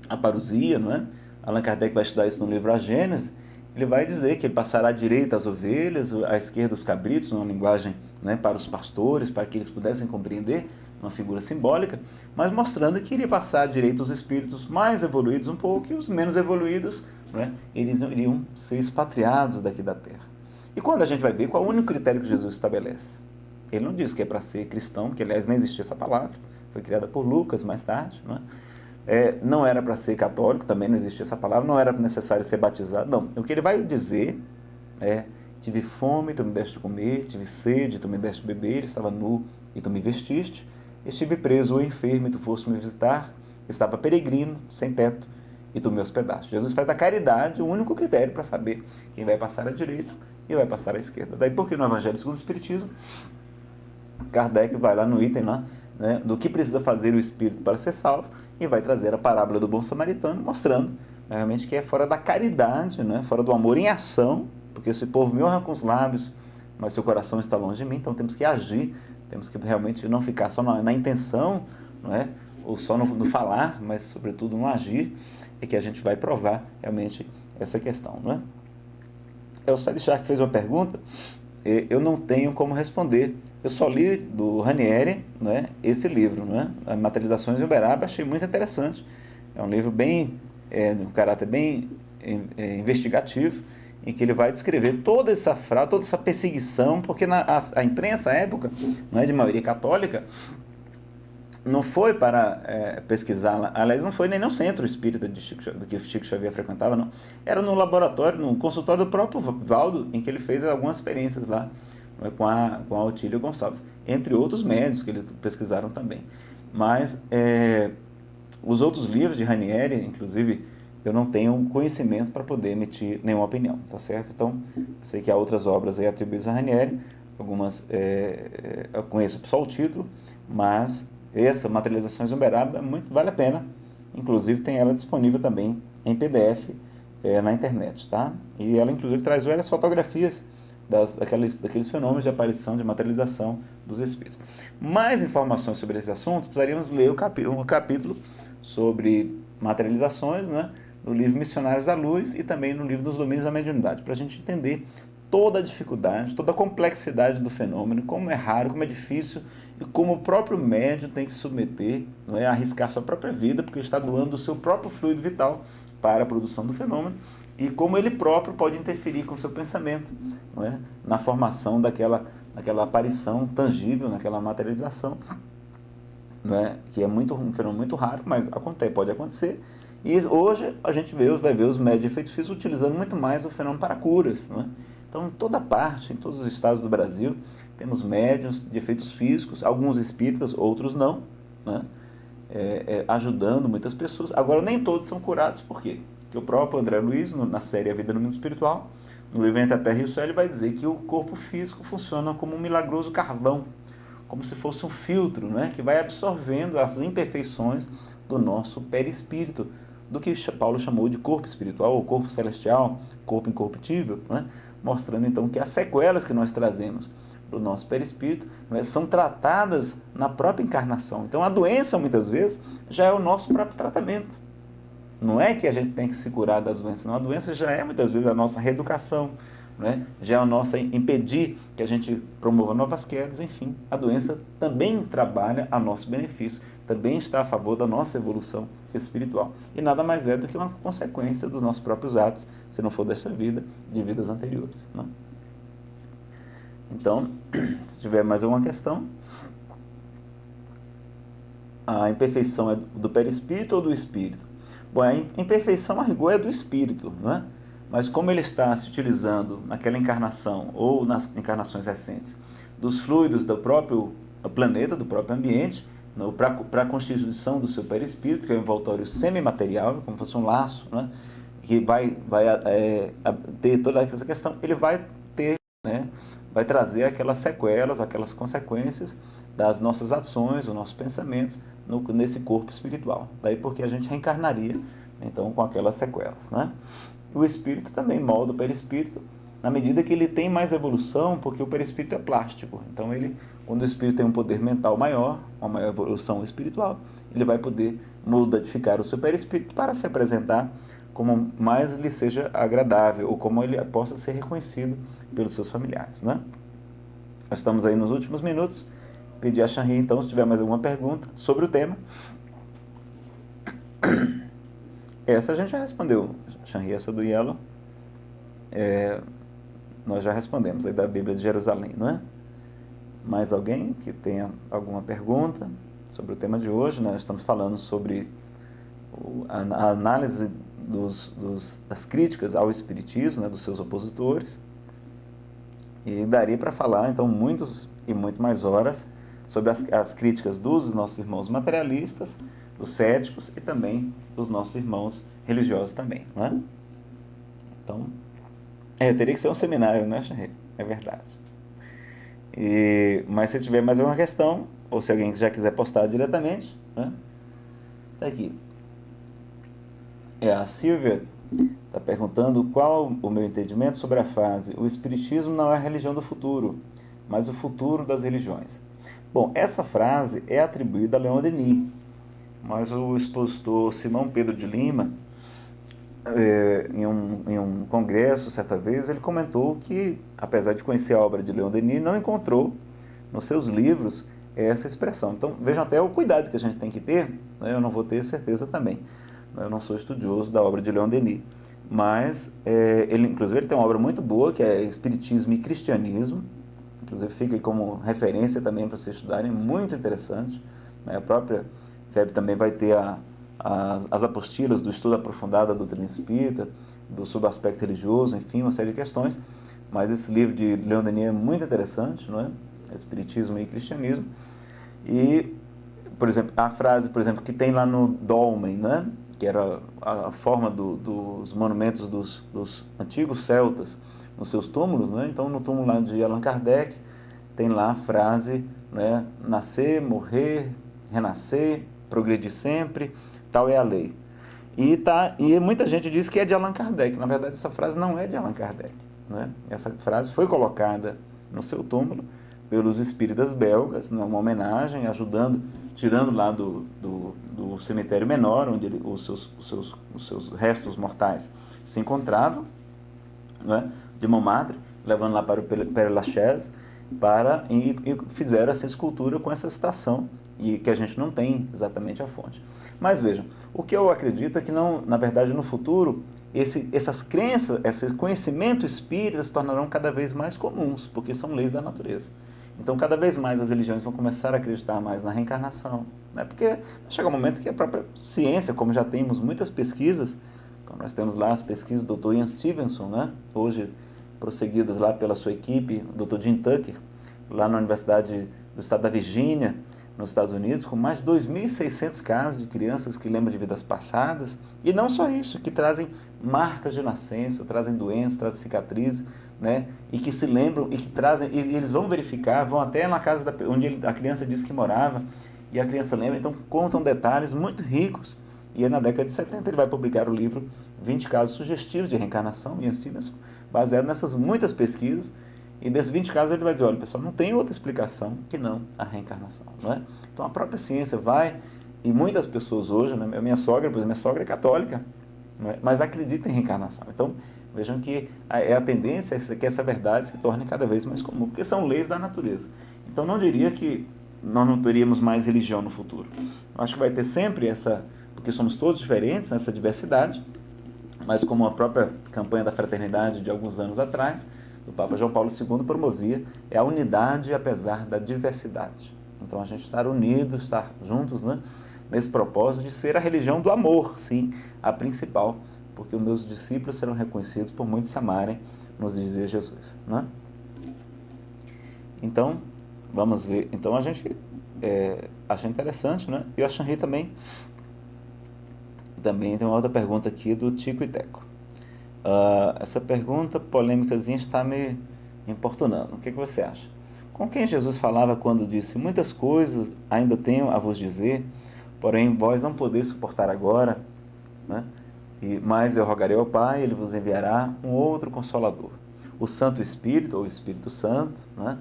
a parousia, não é? Allan Kardec vai estudar isso no livro A Gênese. Ele vai dizer que ele passará à direita as ovelhas, à esquerda os cabritos, numa linguagem, né, para os pastores, para que eles pudessem compreender, uma figura simbólica, mas mostrando que iria passar à direita os espíritos mais evoluídos um pouco e os menos evoluídos, né, eles iriam ser expatriados daqui da Terra. E quando a gente vai ver qual é o único critério que Jesus estabelece? Ele não diz que é para ser cristão, que aliás nem existia essa palavra, foi criada por Lucas mais tarde, não é? Não era para ser católico, também não existia essa palavra, não era necessário ser batizado, não. O que ele vai dizer é: tive fome, tu me deste de comer, tive sede, tu me deste de beber, estava nu e tu me vestiste, estive preso ou enfermo e tu foste me visitar, estava peregrino, sem teto e tu me hospedaste. Jesus faz da caridade o único critério para saber quem vai passar à direita e vai passar à esquerda. Daí porque no Evangelho segundo o Espiritismo, Kardec vai lá no item lá, né, do que precisa fazer o espírito para ser salvo, e vai trazer a parábola do bom samaritano, mostrando realmente que é fora da caridade, né, fora do amor em ação, porque esse povo me honra com os lábios, mas seu coração está longe de mim, então temos que agir, temos que realmente não ficar só na intenção, não é? Ou só no falar, mas sobretudo no agir, é que a gente vai provar realmente essa questão, não é? O Sadi Shark fez uma pergunta, eu não tenho como responder. Eu só li do Ranieri, né, esse livro, né, Materializações em Uberaba, achei muito interessante. É um livro bem, de um caráter bem investigativo, em que ele vai descrever toda essa fraude, toda essa perseguição, porque a imprensa, à época, não é, de maioria católica, não foi para pesquisar, aliás, não foi nem no centro espírita do que Chico Xavier frequentava, não. Era no laboratório, no consultório do próprio Valdo, em que ele fez algumas experiências lá, com a Otília Gonçalves, entre outros médicos que ele pesquisaram também. Mas os outros livros de Ranieri, inclusive, eu não tenho conhecimento para poder emitir nenhuma opinião, tá certo? Então, eu sei que há outras obras aí atribuídas a Ranieri, algumas eu conheço só o título, mas essa Materializações em Uberaba vale a pena, inclusive tem ela disponível também em PDF na internet, tá? E ela inclusive traz várias fotografias daqueles fenômenos de aparição, de materialização dos espíritos. Mais informações sobre esse assunto, precisaríamos ler um capítulo sobre materializações, né, no livro Missionários da Luz e também no livro dos Domínios da Mediunidade, para a gente entender toda a dificuldade, toda a complexidade do fenômeno, como é raro, como é difícil e como o próprio médium tem que se submeter, não é, a arriscar sua própria vida, porque ele está doando o seu próprio fluido vital para a produção do fenômeno, e como ele próprio pode interferir com o seu pensamento, não é, na formação daquela aparição tangível, naquela materialização, não é, que é um fenômeno muito raro, mas pode acontecer. E hoje a gente vai ver os médios de efeitos físicos utilizando muito mais o fenômeno para curas, não é? Então, em toda parte, em todos os estados do Brasil, temos médiuns de efeitos físicos, alguns espíritas, outros não, né? Ajudando muitas pessoas. Agora, nem todos são curados, por quê? Porque o próprio André Luiz, na série A Vida no Mundo Espiritual, no livro Entre a Terra e o Céu, ele vai dizer que o corpo físico funciona como um milagroso carvão, como se fosse um filtro, né, que vai absorvendo as imperfeições do nosso perispírito, do que Paulo chamou de corpo espiritual, ou corpo celestial, corpo incorruptível, né, mostrando então que as sequelas que nós trazemos do nosso perispírito, né, são tratadas na própria encarnação. Então a doença, muitas vezes, já é o nosso próprio tratamento. Não é que a gente tem que se curar das doenças, não. A doença já é, muitas vezes, a nossa reeducação, né? Já é a nossa impedir que a gente promova novas quedas, enfim. A doença também trabalha a nosso benefício, também está a favor da nossa evolução espiritual. E nada mais é do que uma consequência dos nossos próprios atos, se não for dessa vida, de vidas anteriores, né? Então, se tiver mais alguma questão, a imperfeição é do perispírito ou do espírito? Bom, a imperfeição, a rigor, é do espírito, né? Mas como ele está se utilizando naquela encarnação ou nas encarnações recentes dos fluidos do próprio planeta, do próprio ambiente, para a constituição do seu perispírito, que é um envoltório semimaterial, como se fosse um laço, né? Que vai ter toda essa questão, ele vai ter, né? Vai trazer aquelas sequelas, aquelas consequências das nossas ações, dos nossos pensamentos nesse corpo espiritual. Daí porque a gente reencarnaria, então, com aquelas sequelas, né? O espírito também molda o perispírito na medida que ele tem mais evolução, porque o perispírito é plástico. Então, quando o espírito tem um poder mental maior, uma maior evolução espiritual, ele vai poder modificar o seu perispírito para se apresentar como mais lhe seja agradável, ou como ele possa ser reconhecido pelos seus familiares, né? Nós estamos aí nos últimos minutos. Pedir a Shanri, então, se tiver mais alguma pergunta sobre o tema. Essa a gente já respondeu, Shanri, essa do Yellow. Nós já respondemos aí da Bíblia de Jerusalém, não é? Mais alguém que tenha alguma pergunta sobre o tema de hoje? Nós estamos falando sobre a análise das críticas ao Espiritismo, né, dos seus opositores. E daria para falar, então, muitas e muito mais horas sobre as críticas dos nossos irmãos materialistas, dos céticos e também dos nossos irmãos religiosos também, não é? Então, teria que ser um seminário, né, Shanri? É verdade. Mas se tiver mais alguma questão, ou se alguém já quiser postar diretamente, né? Tá aqui. A Silvia está perguntando qual o meu entendimento sobre a frase: o Espiritismo não é a religião do futuro, mas o futuro das religiões. Bom, essa frase é atribuída a Leon Denis, mas o expositor Simão Pedro de Lima, em um congresso, certa vez, ele comentou que, apesar de conhecer a obra de Leon Denis, não encontrou nos seus livros essa expressão. Então, vejam até o cuidado que a gente tem que ter, né? Eu não vou ter certeza também. Eu não sou estudioso da obra de Leon Denis, mas inclusive ele tem uma obra muito boa, que é Espiritismo e Cristianismo, inclusive fica aí como referência também para vocês estudarem, muito interessante, né? A própria FEB também vai ter as apostilas do estudo aprofundado da doutrina espírita, sobre o aspecto religioso, enfim, uma série de questões, mas esse livro de Leon Denis é muito interessante, não é? Espiritismo e Cristianismo. E, por exemplo, a frase, por exemplo, que tem lá no Dolmen, né? Que era a forma dos monumentos dos antigos celtas nos seus túmulos, né? Então, no túmulo lá de Allan Kardec, tem lá a frase, né? Nascer, morrer, renascer, progredir sempre, tal é a lei. E muita gente diz que é de Allan Kardec. Na verdade, essa frase não é de Allan Kardec, né? Essa frase foi colocada no seu túmulo pelos espíritas belgas, né? Uma homenagem, tirando lá do cemitério menor, onde os seus restos mortais se encontravam, né? De Montmartre, levando lá para o Père Lachaise, e fizeram essa escultura com essa citação, e que a gente não tem exatamente a fonte. Mas vejam, o que eu acredito é que, não, na verdade, no futuro, essas crenças, esse conhecimento espírita se tornarão cada vez mais comuns, porque são leis da natureza. Então, cada vez mais as religiões vão começar a acreditar mais na reencarnação, né? Porque chega um momento que a própria ciência, como já temos muitas pesquisas, como nós temos lá as pesquisas do Dr. Ian Stevenson, né? Hoje prosseguidas lá pela sua equipe, o Dr. Jim Tucker, lá na Universidade do Estado da Virgínia, nos Estados Unidos, com mais de 2.600 casos de crianças que lembram de vidas passadas, e não só isso, que trazem marcas de nascença, trazem doenças, trazem cicatrizes, né? E que se lembram, e que trazem, e eles vão verificar, vão até na casa onde a criança disse que morava, e a criança lembra, então contam detalhes muito ricos. E aí, na década de 70 ele vai publicar o livro 20 casos sugestivos de reencarnação, Ian Stevenson, baseado nessas muitas pesquisas. E desses 20 casos ele vai dizer, olha pessoal, não tem outra explicação que não a reencarnação, não é? Então a própria ciência vai, e muitas pessoas hoje, né, minha sogra, por exemplo, minha sogra é católica, não é? Mas acredita em reencarnação. Então vejam que a tendência é que essa verdade se torne cada vez mais comum, porque são leis da natureza. Então não diria que nós não teríamos mais religião no futuro. Eu acho que vai ter sempre essa, porque somos todos diferentes, nessa diversidade, mas como a própria campanha da fraternidade de alguns anos atrás, do Papa João Paulo II promovia, é a unidade apesar da diversidade. Então a gente estar unidos, estar juntos, né, nesse propósito de ser a religião do amor, sim, a principal, porque os meus discípulos serão reconhecidos por muitos se amarem, nos dizia Jesus, né? Então, vamos ver. Então a gente acha interessante, né? E o Achanri também tem uma outra pergunta aqui do Tico e Teco. Essa pergunta polêmicazinha está me importunando. O que você acha? Com quem Jesus falava quando disse, muitas coisas ainda tenho a vos dizer, porém vós não podeis suportar agora, né? Mas eu rogarei ao Pai, Ele vos enviará um outro Consolador, o Santo Espírito, ou Espírito Santo, né?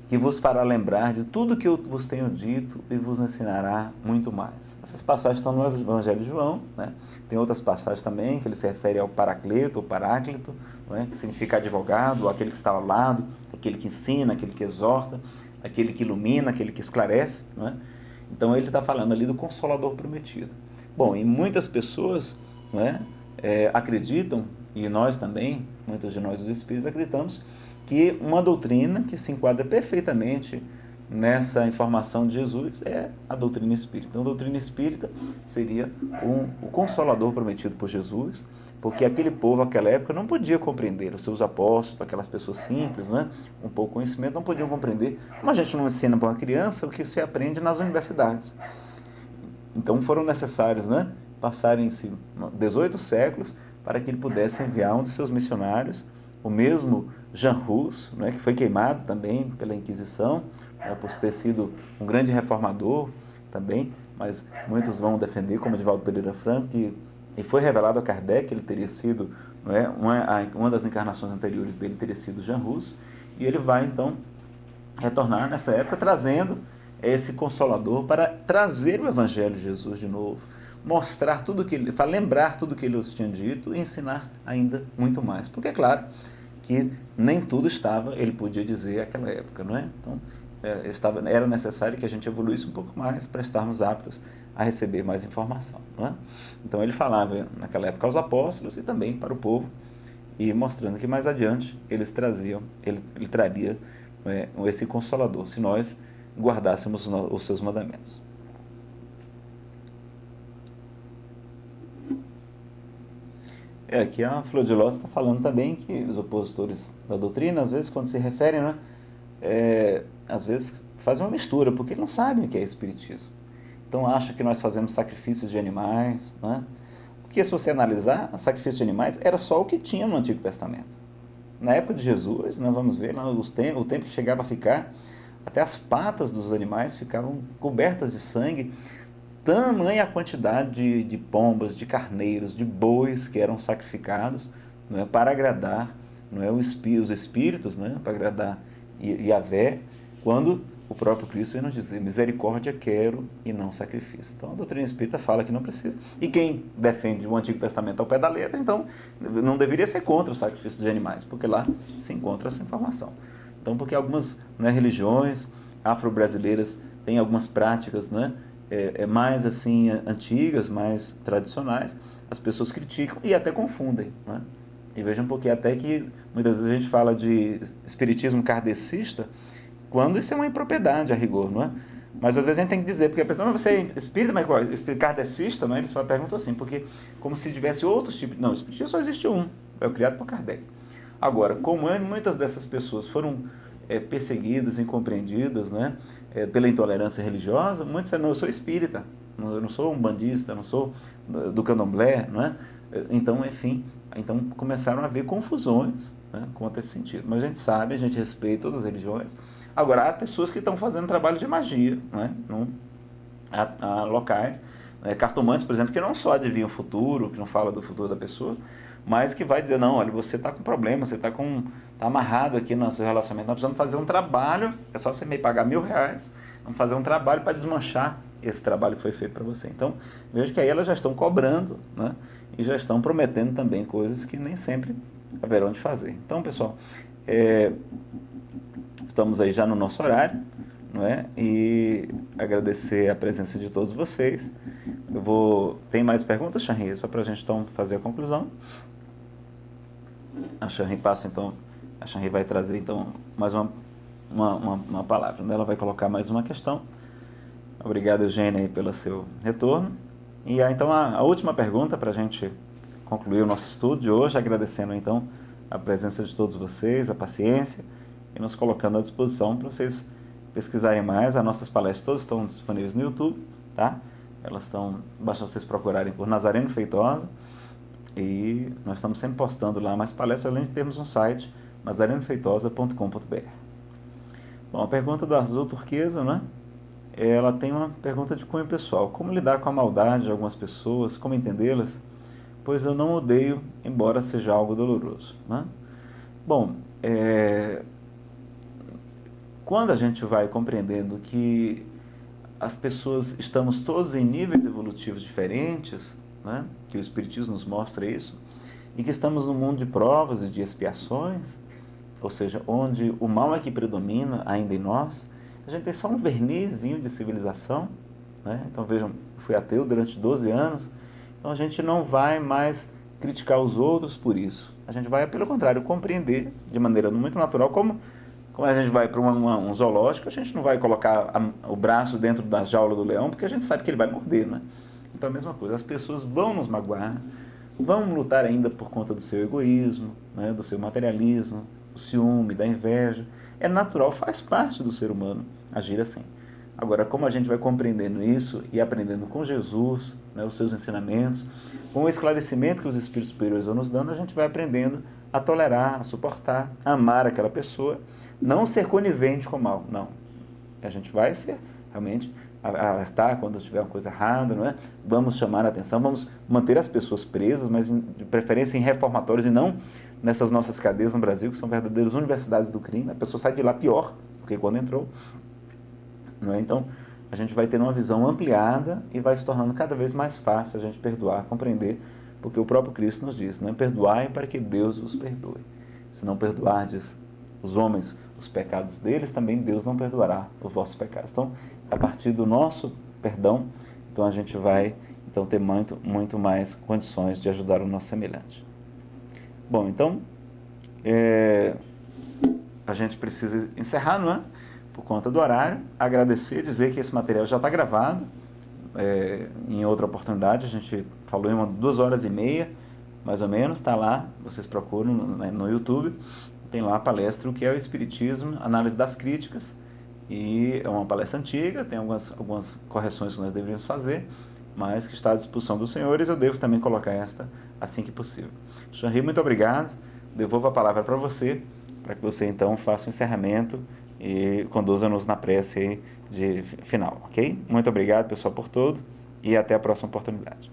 Que vos fará lembrar de tudo que eu vos tenho dito e vos ensinará muito mais. Essas passagens estão no Evangelho de João, né? Tem outras passagens também que ele se refere ao Paracleto, ou Paráclito, né? Que significa advogado, aquele que está ao lado, aquele que ensina, aquele que exorta, aquele que ilumina, aquele que esclarece, né? Então ele está falando ali do Consolador prometido. Bom, e muitas pessoas, né, acreditam, e nós também, muitos de nós os espíritos acreditamos, que uma doutrina que se enquadra perfeitamente nessa informação de Jesus é a doutrina espírita. Então, a doutrina espírita seria o Consolador prometido por Jesus, porque aquele povo, naquela época, não podia compreender, os seus apóstolos, aquelas pessoas simples, né, com pouco conhecimento, não podiam compreender. Como a gente não ensina para uma criança o que se aprende nas universidades. Então, foram necessários, né, passarem-se 18 séculos para que ele pudesse enviar um dos seus missionários, o mesmo Jean Hus, né, que foi queimado também pela Inquisição, né, por ter sido um grande reformador também, mas muitos vão defender, como Divaldo Pereira Franco, que foi revelado a Kardec, ele teria sido, né, uma das encarnações anteriores dele teria sido Jean Hus, e ele vai então retornar nessa época trazendo esse Consolador para trazer o Evangelho de Jesus de novo, mostrar tudo que ele, para lembrar tudo que ele os tinha dito e ensinar ainda muito mais, porque é claro que nem tudo ele podia dizer naquela época, não é? Então, era necessário que a gente evoluísse um pouco mais para estarmos aptos a receber mais informação, não é? Então, ele falava naquela época aos apóstolos e também para o povo, e mostrando que mais adiante ele traria esse Consolador, se nós guardássemos os seus mandamentos. Aqui a Flor de Lóz está falando também que os opositores da doutrina, às vezes, quando se referem, né, às vezes fazem uma mistura, porque não sabem o que é espiritismo. Então, acham que nós fazemos sacrifícios de animais, né? Porque, se você analisar, sacrifício de animais era só o que tinha no Antigo Testamento. Na época de Jesus, nós vamos ver, o templo chegava a ficar, até as patas dos animais ficavam cobertas de sangue, tamanha a quantidade de pombas, de carneiros, de bois que eram sacrificados, não é, para agradar, não é, os espíritos, né, para agradar Yahvé, quando o próprio Cristo veio nos dizer, misericórdia quero e não sacrifício. Então a doutrina espírita fala que não precisa. E quem defende o Antigo Testamento ao pé da letra, então não deveria ser contra o sacrifício de animais, porque lá se encontra essa informação. Então, porque algumas, né, religiões afro-brasileiras têm algumas práticas, né, mais assim antigas, mais tradicionais, as pessoas criticam e até confundem, né? E vejam porque até que muitas vezes a gente fala de espiritismo kardecista, quando isso é uma impropriedade a rigor, não é? Mas às vezes a gente tem que dizer, porque a pessoa, você é espírita, mas qual? Kardecista, não é? Eles perguntam assim, porque como se tivesse outros tipos, não, o espiritismo só existe um, é o criado por Kardec. Agora, como muitas dessas pessoas foram perseguidas, incompreendidas, né, pela intolerância religiosa. Muitos disseram, não, eu sou espírita, eu não sou umbandista, eu não sou do candomblé, não é? Então, enfim, então começaram a haver confusões, né, quanto a esse sentido. Mas a gente sabe, a gente respeita todas as religiões. Agora, há pessoas que estão fazendo trabalho de magia, né? Há locais, cartomantes, por exemplo, que não só adivinham o futuro, que não fala do futuro da pessoa, mas que vai dizer, não, olha, você está com problema, você está amarrado aqui no seu relacionamento, nós precisamos fazer um trabalho, é só você me pagar R$1.000, vamos fazer um trabalho para desmanchar esse trabalho que foi feito para você. Então, veja que aí elas já estão cobrando, né, e já estão prometendo também coisas que nem sempre haverão de fazer. Então, pessoal, estamos aí já no nosso horário, não é? E agradecer a presença de todos vocês. Tem mais perguntas, Shanri? Só para a gente então fazer a conclusão. A Shanri vai trazer então mais uma palavra, né? Ela vai colocar mais uma questão. Obrigado, Eugênia, aí, pelo seu retorno. E então a última pergunta para a gente concluir o nosso estudo de hoje, agradecendo então a presença de todos vocês, a paciência, e nos colocando à disposição para vocês pesquisarem mais. As nossas palestras todas estão disponíveis no YouTube, tá? Basta vocês procurarem por Nazareno Feitosa, e nós estamos sempre postando lá mais palestras, além de termos um site, nazarenofeitosa.com.br. Bom, a pergunta do Azul Turquesa, né? Ela tem uma pergunta de cunho pessoal. Como lidar com a maldade de algumas pessoas? Como entendê-las? Pois eu não odeio, embora seja algo doloroso, né? Bom, quando a gente vai compreendendo que as pessoas, estamos todos em níveis evolutivos diferentes, né, que o Espiritismo nos mostra isso, e que estamos num mundo de provas e de expiações, ou seja, onde o mal é que predomina ainda em nós, a gente tem só um vernizinho de civilização, né? Então vejam, eu fui ateu durante 12 anos, então a gente não vai mais criticar os outros por isso, a gente vai, pelo contrário, compreender de maneira muito natural como a gente vai para um zoológico, a gente não vai colocar o braço dentro da jaula do leão, porque a gente sabe que ele vai morder, né? Então a mesma coisa, as pessoas vão nos magoar, vão lutar ainda por conta do seu egoísmo, né, do seu materialismo, do ciúme, da inveja. É natural, faz parte do ser humano agir assim. Agora, como a gente vai compreendendo isso e aprendendo com Jesus, né, os seus ensinamentos, com o esclarecimento que os Espíritos Superiores vão nos dando, a gente vai aprendendo a tolerar, a suportar, a amar aquela pessoa, não ser conivente com o mal, não. A gente vai ser realmente alertar quando tiver uma coisa errada, não é? Vamos chamar a atenção, vamos manter as pessoas presas, mas de preferência em reformatórios e não nessas nossas cadeias no Brasil, que são verdadeiras universidades do crime. A pessoa sai de lá pior do que quando entrou, não é? Então, a gente vai ter uma visão ampliada e vai se tornando cada vez mais fácil a gente perdoar, compreender, porque o próprio Cristo nos diz, não é? Perdoai para que Deus vos perdoe. Se não perdoardes os homens os pecados deles, também Deus não perdoará os vossos pecados. Então, a partir do nosso perdão, então a gente vai ter muito mais condições de ajudar o nosso semelhante. Bom, então, a gente precisa encerrar, não é? Por conta do horário, agradecer, dizer que esse material já está gravado. Em outra oportunidade, a gente falou em 2h30, mais ou menos, está lá, vocês procuram no YouTube, tem lá a palestra, o que é o Espiritismo, análise das críticas, e é uma palestra antiga, tem algumas correções que nós deveríamos fazer, mas que está à disposição dos senhores. Eu devo também colocar esta assim que possível. Shanri, muito obrigado, devolvo a palavra para você, para que você então faça o encerramento e conduza-nos na prece aí de final, ok? Muito obrigado, pessoal, por tudo, e até a próxima oportunidade.